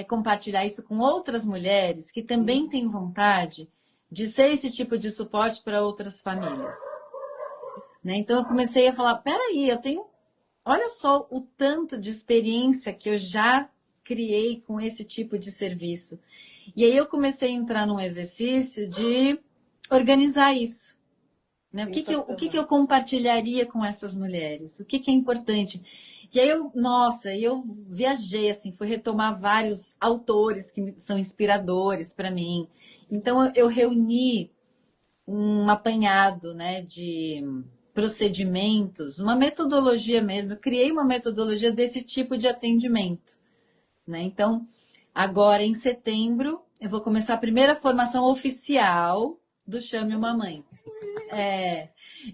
[SPEAKER 2] compartilhar isso com outras mulheres que também têm vontade de ser esse tipo de suporte para outras famílias, né? Então eu comecei a falar, peraí, eu tenho, olha só o tanto de experiência que eu já criei com esse tipo de serviço. E aí eu comecei a entrar num exercício de organizar isso. Né? O que eu compartilharia com essas mulheres? O que é importante? E aí eu viajei, assim, fui retomar vários autores que são inspiradores para mim. Então eu reuni um apanhado, né, de procedimentos, uma metodologia mesmo. Eu criei uma metodologia desse tipo de atendimento, né? Então, agora em setembro, eu vou começar a primeira formação oficial do Chame uma Mãe.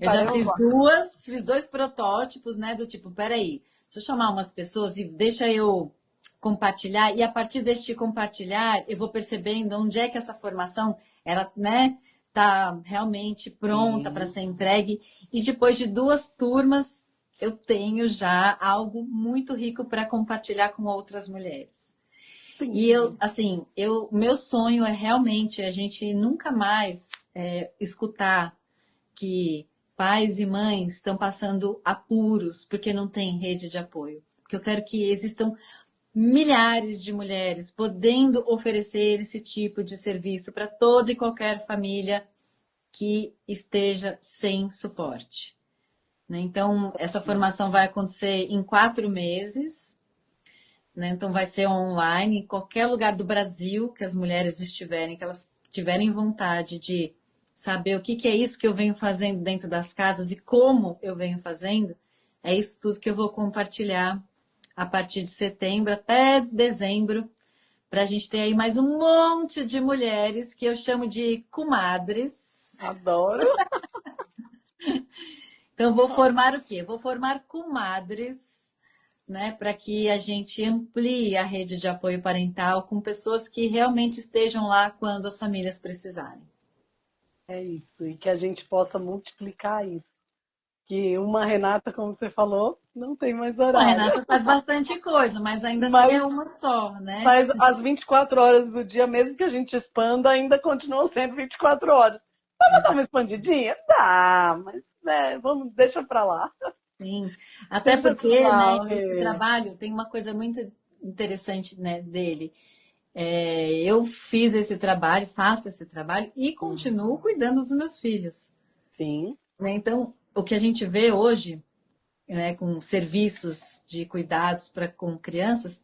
[SPEAKER 2] Eu já fiz dois protótipos, né? Do tipo, peraí, deixa eu chamar umas pessoas e deixa eu compartilhar, e a partir deste compartilhar, eu vou percebendo onde é que essa formação, ela, né, tá realmente pronta para ser entregue. E depois de 2 turmas, eu tenho já algo muito rico para compartilhar com outras mulheres. E meu sonho é realmente a gente nunca mais escutar que pais e mães estão passando apuros porque não tem rede de apoio. Porque eu quero que existam milhares de mulheres podendo oferecer esse tipo de serviço para toda e qualquer família que esteja sem suporte, né? Então, essa formação vai acontecer em 4 meses, né? Então, vai ser online, em qualquer lugar do Brasil que as mulheres estiverem, que elas tiverem vontade de saber o que é isso que eu venho fazendo dentro das casas e como eu venho fazendo, é isso tudo que eu vou compartilhar a partir de setembro até dezembro, para a gente ter aí mais um monte de mulheres que eu chamo de comadres.
[SPEAKER 1] Adoro.
[SPEAKER 2] Então, vou formar o quê? Vou formar comadres, né, para que a gente amplie a rede de apoio parental com pessoas que realmente estejam lá quando as famílias precisarem.
[SPEAKER 1] É isso. E que a gente possa multiplicar isso. Que uma Renata, como você falou, não tem mais
[SPEAKER 2] Bom, a
[SPEAKER 1] horário.
[SPEAKER 2] Renata faz bastante coisa, mas ainda assim
[SPEAKER 1] Mas,
[SPEAKER 2] é uma só, né?
[SPEAKER 1] mas as 24 horas do dia, mesmo que a gente expanda, ainda continuam sendo 24 horas. Dá pra dar uma
[SPEAKER 2] Exato.
[SPEAKER 1] expandidinha? Dá, mas deixa pra lá.
[SPEAKER 2] Sim. Até porque, né,
[SPEAKER 1] Sensacional,
[SPEAKER 2] esse
[SPEAKER 1] Rê.
[SPEAKER 2] trabalho tem uma coisa muito interessante, né, dele. Eu fiz esse trabalho, faço esse trabalho e continuo cuidando dos meus filhos,
[SPEAKER 1] Sim,
[SPEAKER 2] né? Então, o que a gente vê hoje, né, com serviços de cuidados para com crianças,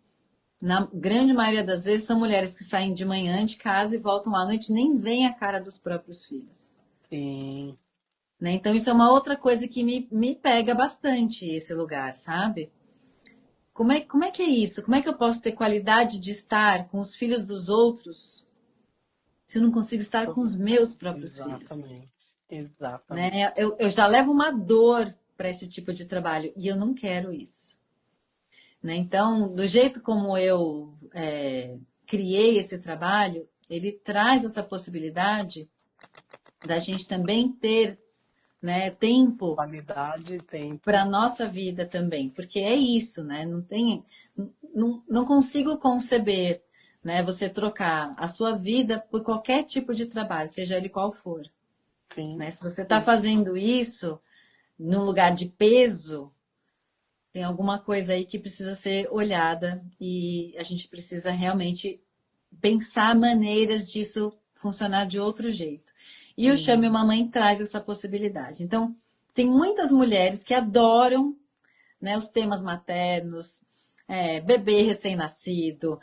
[SPEAKER 2] na grande maioria das vezes são mulheres que saem de manhã de casa e voltam à noite e nem veem a cara dos próprios filhos,
[SPEAKER 1] sim.
[SPEAKER 2] né? Então, isso é uma outra coisa que me pega bastante, esse lugar, sabe? Como é que é isso? Como é que eu posso ter qualidade de estar com os filhos dos outros se eu não consigo estar com os meus próprios filhos?
[SPEAKER 1] Exatamente. Exatamente.
[SPEAKER 2] Né? Eu já levo uma dor para esse tipo de trabalho e eu não quero isso. Né? Então, do jeito como eu criei esse trabalho, ele traz essa possibilidade da gente também ter, né, tempo
[SPEAKER 1] Qualidade,
[SPEAKER 2] para a
[SPEAKER 1] tempo.
[SPEAKER 2] nossa vida também, porque é isso, né? Não consigo conceber, né, você trocar a sua vida por qualquer tipo de trabalho, seja ele qual for,
[SPEAKER 1] Sim,
[SPEAKER 2] né? Se você está
[SPEAKER 1] sim.
[SPEAKER 2] fazendo isso num lugar de peso, tem alguma coisa aí que precisa ser olhada e a gente precisa realmente pensar maneiras disso funcionar de outro jeito. E o Chame
[SPEAKER 1] Sim.
[SPEAKER 2] uma Mãe traz essa possibilidade. Então, tem muitas mulheres que adoram, né, os temas maternos, bebê recém-nascido,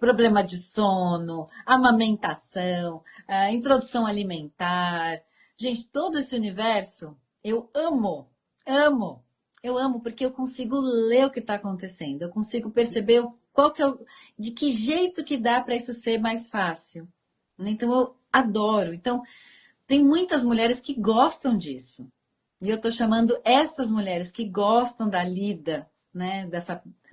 [SPEAKER 2] problema de sono, amamentação, introdução alimentar. Gente, todo esse universo eu amo, amo. Eu amo porque eu consigo ler o que está acontecendo, eu consigo perceber qual que é de que jeito que dá para isso ser mais fácil. Né? Então eu adoro. Então tem muitas mulheres que gostam disso. E eu estou chamando essas mulheres que gostam da lida, né,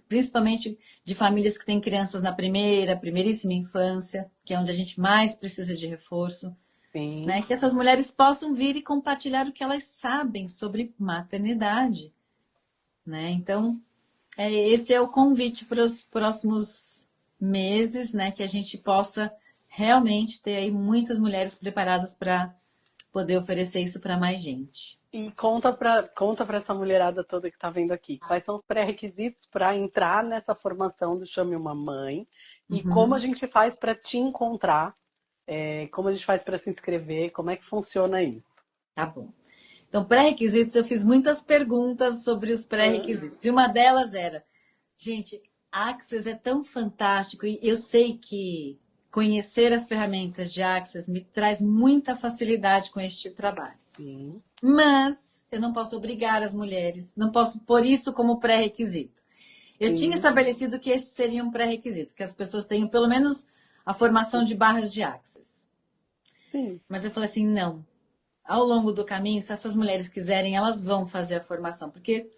[SPEAKER 2] principalmente de famílias que têm crianças na primeiríssima infância, que é onde a gente mais precisa de reforço,
[SPEAKER 1] Sim,
[SPEAKER 2] né? Que essas mulheres possam vir e compartilhar o que elas sabem sobre maternidade, né? Então, esse é o convite para os próximos meses, né? Que a gente possa realmente ter aí muitas mulheres preparadas para poder oferecer isso para mais gente.
[SPEAKER 1] e conta para essa mulherada toda que está vendo aqui, quais são os pré-requisitos para entrar nessa formação do Chame uma Mãe e como a
[SPEAKER 2] Uhum.
[SPEAKER 1] gente faz para te encontrar, como a gente faz para se inscrever, como é que funciona isso?
[SPEAKER 2] Tá bom. Então, pré-requisitos, eu fiz muitas perguntas sobre os pré-requisitos. E uma delas era, gente, Access é tão fantástico e eu sei que conhecer as ferramentas de Access me traz muita facilidade com este trabalho.
[SPEAKER 1] Sim,
[SPEAKER 2] Mas eu não posso obrigar as mulheres, não posso pôr isso como pré-requisito. Eu tinha
[SPEAKER 1] sim,
[SPEAKER 2] estabelecido que este seria um pré-requisito, que as pessoas tenham pelo menos a formação de barras de Access.
[SPEAKER 1] sim.
[SPEAKER 2] Mas eu falei assim, não. Ao longo do caminho, se essas mulheres quiserem, elas vão fazer a formação, porque,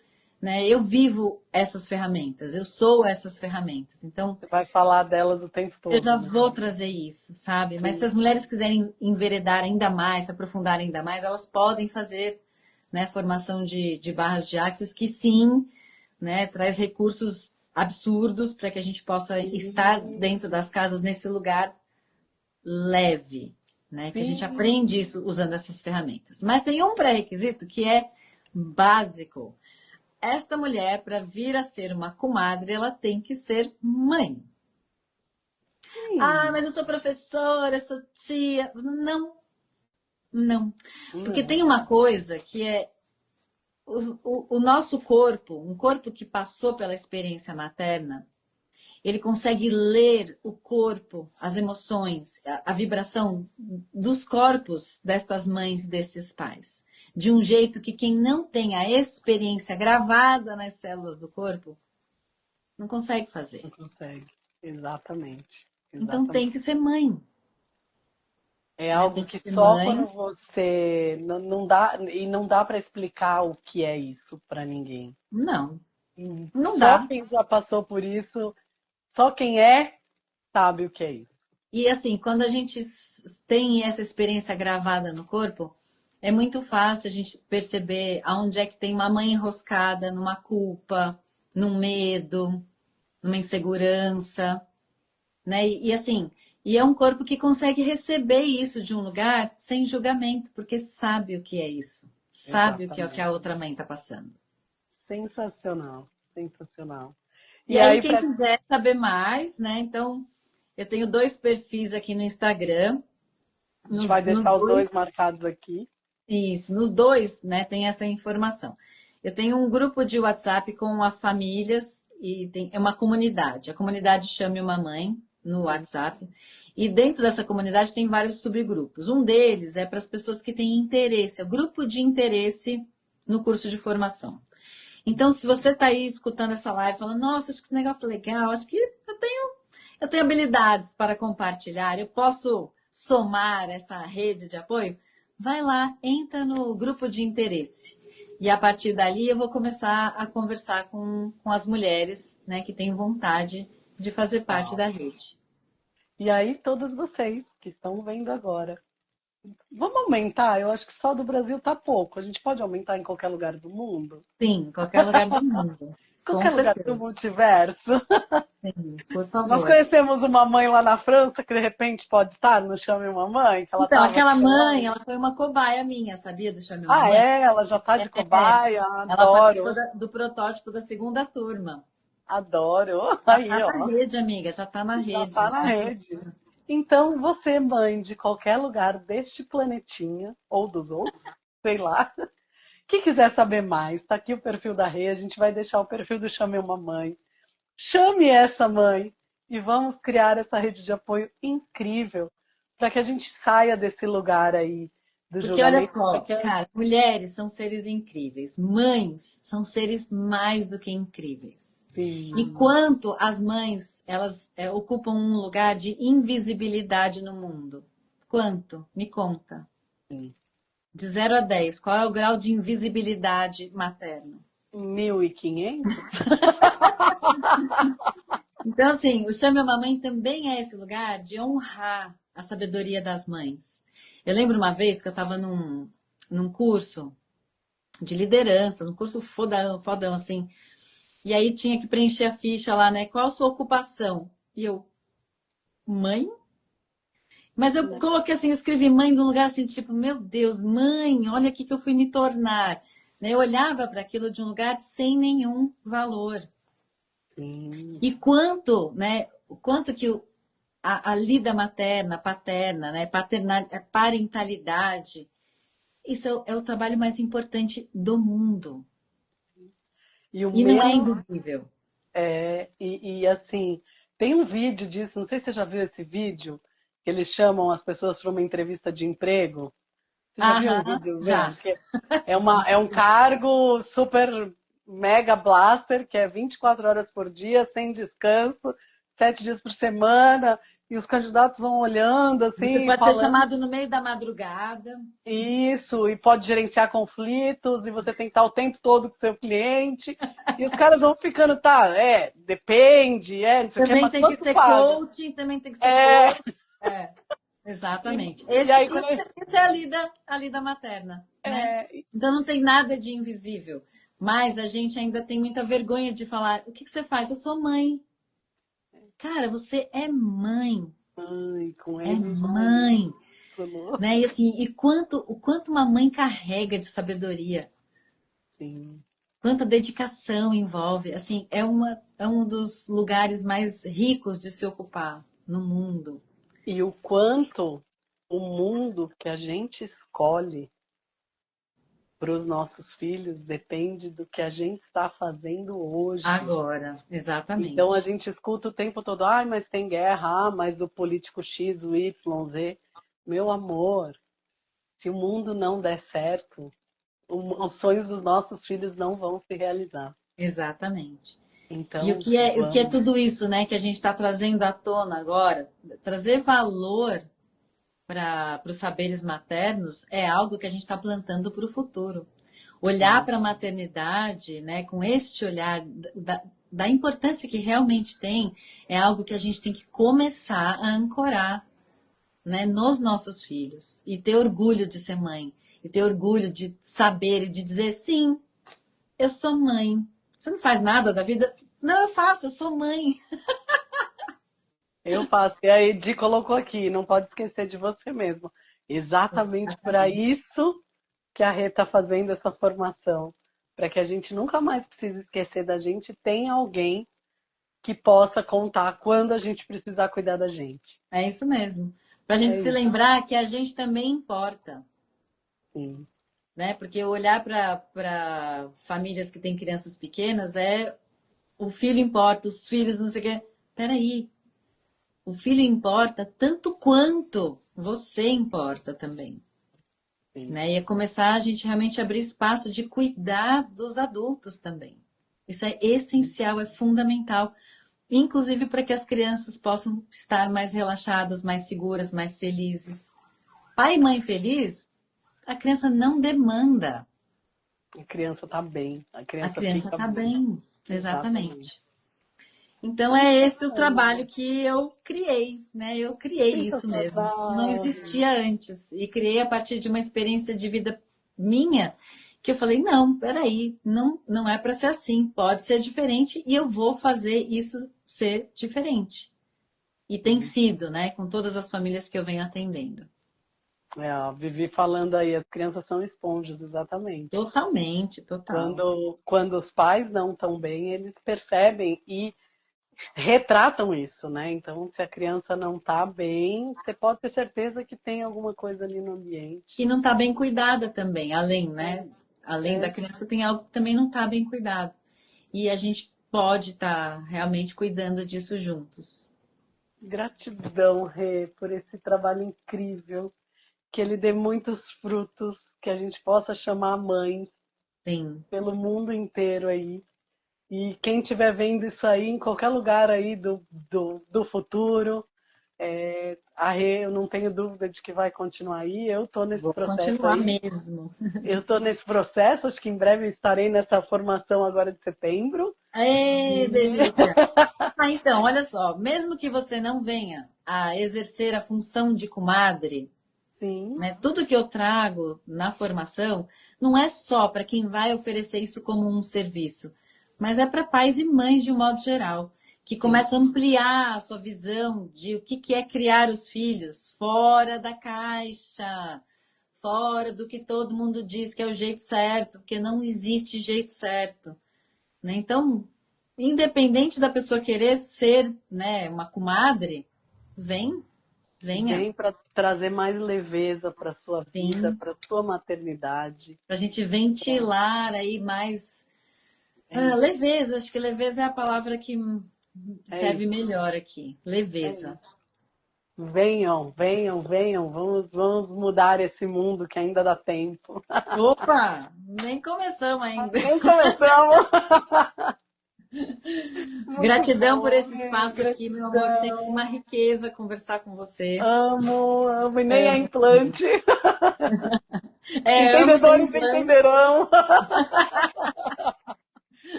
[SPEAKER 2] né, eu vivo essas ferramentas, eu sou essas ferramentas. Então,
[SPEAKER 1] Você vai falar delas o tempo
[SPEAKER 2] eu já
[SPEAKER 1] todo, né?
[SPEAKER 2] vou trazer isso, sabe? Mas se
[SPEAKER 1] Sim,
[SPEAKER 2] as mulheres quiserem enveredar ainda mais, se aprofundar ainda mais, elas podem fazer, né, formação de barras de Axis, que sim, né, traz recursos absurdos para que a gente possa estar
[SPEAKER 1] sim,
[SPEAKER 2] dentro das casas nesse lugar leve, né? Que a gente
[SPEAKER 1] sim.
[SPEAKER 2] aprende isso usando essas ferramentas. Mas tem um pré-requisito que é básico. Esta mulher, para vir a ser uma comadre, ela tem que ser mãe. Ah,
[SPEAKER 1] Sim.
[SPEAKER 2] mas eu sou professora, eu sou tia. Não, não. Porque
[SPEAKER 1] Não.
[SPEAKER 2] tem uma coisa que é o nosso corpo, um corpo que passou pela experiência materna, ele consegue ler o corpo, as emoções, a vibração dos corpos destas mães e desses pais. De um jeito que quem não tem a experiência gravada nas células do corpo não consegue fazer.
[SPEAKER 1] Não consegue. Exatamente.
[SPEAKER 2] Então tem
[SPEAKER 1] Exatamente.
[SPEAKER 2] que ser mãe,
[SPEAKER 1] É
[SPEAKER 2] né?
[SPEAKER 1] algo
[SPEAKER 2] Tem que
[SPEAKER 1] que
[SPEAKER 2] ser
[SPEAKER 1] só quando
[SPEAKER 2] mãe.
[SPEAKER 1] você não dá e não dá para explicar o que é isso para ninguém.
[SPEAKER 2] Não,
[SPEAKER 1] E
[SPEAKER 2] não
[SPEAKER 1] só
[SPEAKER 2] dá.
[SPEAKER 1] quem já passou por isso, só quem é, sabe o que é isso.
[SPEAKER 2] E assim, quando a gente tem essa experiência gravada no corpo, é muito fácil a gente perceber aonde é que tem uma mãe enroscada numa culpa, num medo, numa insegurança, né? E assim, e é um corpo que consegue receber isso de um lugar sem julgamento, porque sabe o que é isso, sabe o que é o que a
[SPEAKER 1] Exatamente.
[SPEAKER 2] outra mãe está passando.
[SPEAKER 1] Sensacional, sensacional.
[SPEAKER 2] E
[SPEAKER 1] E
[SPEAKER 2] aí,
[SPEAKER 1] aí
[SPEAKER 2] quem
[SPEAKER 1] para
[SPEAKER 2] quiser saber mais, né? Então, eu tenho dois perfis aqui no Instagram.
[SPEAKER 1] a gente
[SPEAKER 2] Nos,
[SPEAKER 1] vai
[SPEAKER 2] nos
[SPEAKER 1] deixar os
[SPEAKER 2] dois
[SPEAKER 1] dois marcados aqui.
[SPEAKER 2] Isso, nos dois, né, tem essa informação. Eu tenho um grupo de WhatsApp com as famílias e é uma comunidade. A comunidade Chame uma Mãe no WhatsApp. E dentro dessa comunidade tem vários subgrupos. Um deles é para as pessoas que têm interesse, é o grupo de interesse no curso de formação. Então, se você está aí escutando essa live, falando, nossa, acho que esse negócio é legal, acho que eu tenho habilidades para compartilhar, eu posso somar essa rede de apoio, vai lá, entra no grupo de interesse. E a partir dali eu vou começar a conversar com as mulheres, né, que têm vontade de fazer parte
[SPEAKER 1] Legal.
[SPEAKER 2] da rede.
[SPEAKER 1] E aí todos vocês que estão vendo agora, vamos aumentar? Eu acho que só do Brasil tá pouco. A gente pode aumentar em qualquer lugar do mundo?
[SPEAKER 2] Sim, em qualquer lugar do mundo. Com
[SPEAKER 1] Qualquer lugar do
[SPEAKER 2] certeza.
[SPEAKER 1] multiverso.
[SPEAKER 2] Sim, por
[SPEAKER 1] Nós
[SPEAKER 2] favor.
[SPEAKER 1] conhecemos uma mãe lá na França que de repente pode estar no Chame uma Mãe, que ela
[SPEAKER 2] Então,
[SPEAKER 1] estava
[SPEAKER 2] aquela
[SPEAKER 1] aqui
[SPEAKER 2] mãe,
[SPEAKER 1] online.
[SPEAKER 2] ela foi uma cobaia minha, sabia, do Chame Uma
[SPEAKER 1] Ah,
[SPEAKER 2] Mãe?
[SPEAKER 1] é? Ela já tá de cobaia?
[SPEAKER 2] Ela participou
[SPEAKER 1] Adoro,
[SPEAKER 2] do protótipo da segunda turma.
[SPEAKER 1] adoro.
[SPEAKER 2] Já
[SPEAKER 1] Aí,
[SPEAKER 2] tá na
[SPEAKER 1] ó,
[SPEAKER 2] rede, amiga, já tá na
[SPEAKER 1] já tá
[SPEAKER 2] rede.
[SPEAKER 1] na rede. Então, você, mãe de qualquer lugar deste planetinha, ou dos outros, sei lá, que quiser saber mais, tá aqui o perfil da Rê, a gente vai deixar o perfil do Chame uma Mãe. Chame essa mãe e vamos criar essa rede de apoio incrível para que a gente saia desse lugar aí do
[SPEAKER 2] Porque olha
[SPEAKER 1] julgamento.
[SPEAKER 2] só, cara, mulheres são seres incríveis, mães são seres mais do que incríveis. E
[SPEAKER 1] Sim,
[SPEAKER 2] quanto as mães, elas ocupam um lugar de invisibilidade no mundo? Quanto? Me conta.
[SPEAKER 1] sim.
[SPEAKER 2] De 0 a 10, qual é o grau de invisibilidade materno?
[SPEAKER 1] 1.500?
[SPEAKER 2] Então, assim, o Chame a Mamãe também é esse lugar de honrar a sabedoria das mães. Eu lembro uma vez que eu estava num curso de liderança, num curso fodão, fodão, assim, e aí tinha que preencher a ficha lá, né? Qual a sua ocupação? E eu, mãe? Mas eu
[SPEAKER 1] Né?
[SPEAKER 2] coloquei assim, escrevi mãe num lugar assim, tipo, meu Deus, mãe, olha o que eu fui me tornar. Né? Eu olhava para aquilo de um lugar sem nenhum valor.
[SPEAKER 1] Sim.
[SPEAKER 2] E quanto, né? O quanto que a lida materna, paterna, né? Parentalidade, isso é o trabalho mais importante do mundo.
[SPEAKER 1] E o
[SPEAKER 2] E não é
[SPEAKER 1] menos
[SPEAKER 2] invisível.
[SPEAKER 1] assim, tem um vídeo disso, não sei se você já viu esse vídeo, que eles chamam as pessoas para uma entrevista de emprego. Você já viu um
[SPEAKER 2] Aham,
[SPEAKER 1] vídeo,
[SPEAKER 2] já.
[SPEAKER 1] meu? Que é um cargo super mega blaster, que é 24 horas por dia, sem descanso, 7 dias por semana, e os candidatos vão olhando
[SPEAKER 2] Você
[SPEAKER 1] assim,
[SPEAKER 2] pode ser
[SPEAKER 1] falando
[SPEAKER 2] chamado no meio da madrugada.
[SPEAKER 1] isso, e pode gerenciar conflitos, e você tem que estar o tempo todo com o seu cliente, e os caras vão ficando, tá, depende, não sei o que,
[SPEAKER 2] Também
[SPEAKER 1] mas
[SPEAKER 2] tem que
[SPEAKER 1] quanto
[SPEAKER 2] ser
[SPEAKER 1] paga?
[SPEAKER 2] coaching, também tem que ser
[SPEAKER 1] É,
[SPEAKER 2] coach. É, exatamente.
[SPEAKER 1] e aí quando
[SPEAKER 2] Esse é a lida materna, né?
[SPEAKER 1] é,
[SPEAKER 2] Então não tem nada de invisível. Mas a gente ainda tem muita vergonha de falar: o que que você faz? Eu sou mãe. Cara, você é mãe.
[SPEAKER 1] ai, com
[SPEAKER 2] É
[SPEAKER 1] M
[SPEAKER 2] mãe.
[SPEAKER 1] maiúsculo.
[SPEAKER 2] Né? E assim, o quanto uma mãe carrega de sabedoria,
[SPEAKER 1] Sim.
[SPEAKER 2] quanta dedicação envolve. Assim, é um dos lugares mais ricos de se ocupar no mundo.
[SPEAKER 1] E o quanto o mundo que a gente escolhe para os nossos filhos depende do que a gente está fazendo hoje.
[SPEAKER 2] Agora,
[SPEAKER 1] Então a
[SPEAKER 2] exatamente.
[SPEAKER 1] gente escuta o tempo todo, ai, mas tem guerra, mas o político X, o Y, Z. Meu amor, se o mundo não der certo, os sonhos dos nossos filhos não vão se realizar.
[SPEAKER 2] Exatamente. E
[SPEAKER 1] Então,
[SPEAKER 2] o que é
[SPEAKER 1] vamos.
[SPEAKER 2] tudo isso, né, que a gente está trazendo à tona agora? Trazer valor para os saberes maternos é algo que a gente está plantando para o futuro. Olhar
[SPEAKER 1] Sim,
[SPEAKER 2] para a maternidade, né, com este olhar da importância que realmente tem, é algo que a gente tem que começar a ancorar, né, nos nossos filhos. E ter orgulho de ser mãe. E ter orgulho de saber e de dizer, sim, eu sou mãe. Você não faz nada da vida? Não, eu faço, eu sou mãe.
[SPEAKER 1] eu faço. E a Edi colocou aqui, não pode esquecer de você mesmo. Exatamente para
[SPEAKER 2] Exatamente.
[SPEAKER 1] isso que a Rê está fazendo essa formação. Para que a gente nunca mais precise esquecer da gente, tem alguém que possa contar quando a gente precisar cuidar da gente.
[SPEAKER 2] É isso mesmo. Para a gente
[SPEAKER 1] É
[SPEAKER 2] se
[SPEAKER 1] isso,
[SPEAKER 2] lembrar que a gente também importa,
[SPEAKER 1] sim.
[SPEAKER 2] né? Porque olhar para famílias que têm crianças pequenas é o filho importa, os filhos não sei o quê. Peraí, o filho importa tanto quanto você importa também,
[SPEAKER 1] Sim.
[SPEAKER 2] né? E é começar a gente realmente abrir espaço de cuidar dos adultos também. Isso é essencial, é fundamental, inclusive para que as crianças possam estar mais relaxadas, mais seguras, mais felizes. Pai e mãe feliz, a criança não demanda.
[SPEAKER 1] A criança está bem, a
[SPEAKER 2] A
[SPEAKER 1] criança
[SPEAKER 2] criança
[SPEAKER 1] fica
[SPEAKER 2] está
[SPEAKER 1] bem.
[SPEAKER 2] bem.
[SPEAKER 1] Exatamente.
[SPEAKER 2] Exatamente. Então
[SPEAKER 1] Então
[SPEAKER 2] é
[SPEAKER 1] tá,
[SPEAKER 2] esse o trabalho que eu criei, né? Eu criei isso mesmo. Isso não
[SPEAKER 1] sensacional.
[SPEAKER 2] existia antes. E criei a partir de uma experiência de vida minha, que eu falei, não, peraí, não é para ser assim, pode ser diferente e eu vou fazer isso ser diferente. E tem
[SPEAKER 1] Sim.
[SPEAKER 2] sido, né? Com todas as famílias que eu venho atendendo.
[SPEAKER 1] A Vivi falando aí, as crianças são esponjas, exatamente.
[SPEAKER 2] Totalmente, total.
[SPEAKER 1] Quando os pais não estão bem, eles percebem e retratam isso, né? Então, se a criança não está bem, você pode ter certeza que tem alguma coisa ali no
[SPEAKER 2] E
[SPEAKER 1] ambiente.
[SPEAKER 2] não está bem cuidada também, além, né? Além da
[SPEAKER 1] É,
[SPEAKER 2] criança, tem algo que também não está bem cuidado. E a gente pode estar realmente cuidando disso juntos.
[SPEAKER 1] gratidão, Rê, por esse trabalho incrível, que ele dê muitos frutos, que a gente possa chamar mães
[SPEAKER 2] Sim,
[SPEAKER 1] pelo mundo inteiro aí. E quem estiver vendo isso aí em qualquer lugar aí do futuro, Eu não tenho dúvida de que vai continuar aí. Eu estou nesse
[SPEAKER 2] Vou
[SPEAKER 1] processo
[SPEAKER 2] continuar
[SPEAKER 1] aí.
[SPEAKER 2] mesmo.
[SPEAKER 1] Eu estou nesse processo, acho que em breve estarei nessa formação agora de setembro.
[SPEAKER 2] Ê,
[SPEAKER 1] E...
[SPEAKER 2] delícia! Ah, então, olha só, mesmo que você não venha a exercer a função de comadre,
[SPEAKER 1] Sim,
[SPEAKER 2] né, tudo que eu trago na formação não é só para quem vai oferecer isso como um serviço, mas é para pais e mães de um modo geral, que
[SPEAKER 1] sim,
[SPEAKER 2] começam a ampliar a sua visão de o que é criar os filhos fora da caixa, fora do que todo mundo diz que é o jeito certo, porque não existe jeito certo, né? Então, independente da pessoa querer ser, né, uma comadre, venha,
[SPEAKER 1] vem para trazer mais leveza para sua vida,
[SPEAKER 2] sim,
[SPEAKER 1] para sua maternidade.
[SPEAKER 2] para a gente ventilar aí mais
[SPEAKER 1] É isso,
[SPEAKER 2] leveza. Acho que leveza é a palavra que
[SPEAKER 1] é
[SPEAKER 2] serve
[SPEAKER 1] isso,
[SPEAKER 2] melhor aqui.
[SPEAKER 1] é
[SPEAKER 2] Leveza.
[SPEAKER 1] isso. Venham, venham, venham, vamos mudar esse mundo que ainda dá tempo.
[SPEAKER 2] Opa, nem começamos ainda.
[SPEAKER 1] Nem começamos. Muito
[SPEAKER 2] Gratidão por
[SPEAKER 1] bom,
[SPEAKER 2] esse espaço aqui, meu amor. Sempre uma
[SPEAKER 1] gratidão.
[SPEAKER 2] riqueza conversar com você.
[SPEAKER 1] Amo, amo, e nem é
[SPEAKER 2] É,
[SPEAKER 1] implante.
[SPEAKER 2] amo sem
[SPEAKER 1] Entendedores
[SPEAKER 2] implantes,
[SPEAKER 1] entenderão.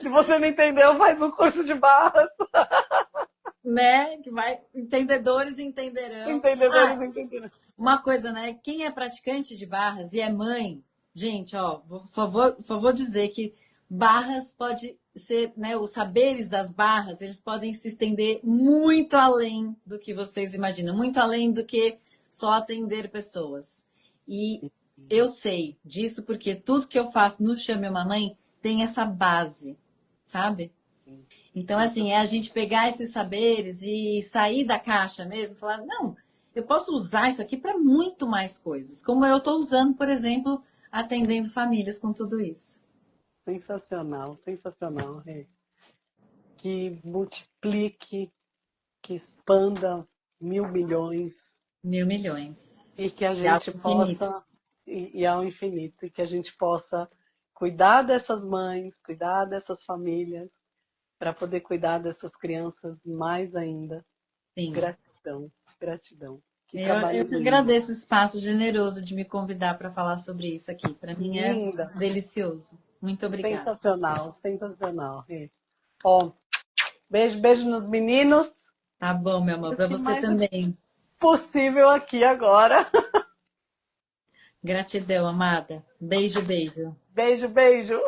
[SPEAKER 1] Se você não entendeu, faz um curso de barras.
[SPEAKER 2] né? Que vai, entendedores entenderão.
[SPEAKER 1] Entendedores
[SPEAKER 2] Ah,
[SPEAKER 1] entenderão.
[SPEAKER 2] uma coisa, né? Quem é praticante de barras e é mãe, gente, ó, só vou dizer que barras pode ser, né? Os saberes das barras, eles podem se estender muito além do que vocês imaginam, muito além do que só atender pessoas. E eu sei disso porque tudo que eu faço no Chame Uma Mãe tem essa base, sabe? Então, assim, é a gente pegar esses saberes e sair da caixa mesmo, falar, não, eu posso usar isso aqui para muito mais coisas, como eu estou usando, por exemplo, atendendo famílias com tudo isso.
[SPEAKER 1] Sensacional, sensacional, Rê. Que multiplique, que expanda 1.000 milhões
[SPEAKER 2] 1.000 milhões.
[SPEAKER 1] e que a
[SPEAKER 2] E algo
[SPEAKER 1] gente
[SPEAKER 2] infinito.
[SPEAKER 1] possa, e ao infinito, e que a gente possa cuidar dessas mães, cuidar dessas famílias, para poder cuidar dessas crianças mais ainda.
[SPEAKER 2] Sim.
[SPEAKER 1] Gratidão, gratidão. Que
[SPEAKER 2] Eu
[SPEAKER 1] trabalho
[SPEAKER 2] que
[SPEAKER 1] lindo.
[SPEAKER 2] agradeço o espaço generoso de me convidar para falar sobre isso aqui. Para mim é
[SPEAKER 1] Linda,
[SPEAKER 2] delicioso. Muito obrigada.
[SPEAKER 1] sensacional, sensacional, Rê. Ó, beijo, beijo nos meninos.
[SPEAKER 2] Tá bom, meu
[SPEAKER 1] E
[SPEAKER 2] amor,
[SPEAKER 1] o
[SPEAKER 2] para
[SPEAKER 1] que
[SPEAKER 2] você
[SPEAKER 1] mais é
[SPEAKER 2] também.
[SPEAKER 1] possível aqui agora.
[SPEAKER 2] Gratidão, amada. Beijo, beijo.
[SPEAKER 1] Beijo, beijo.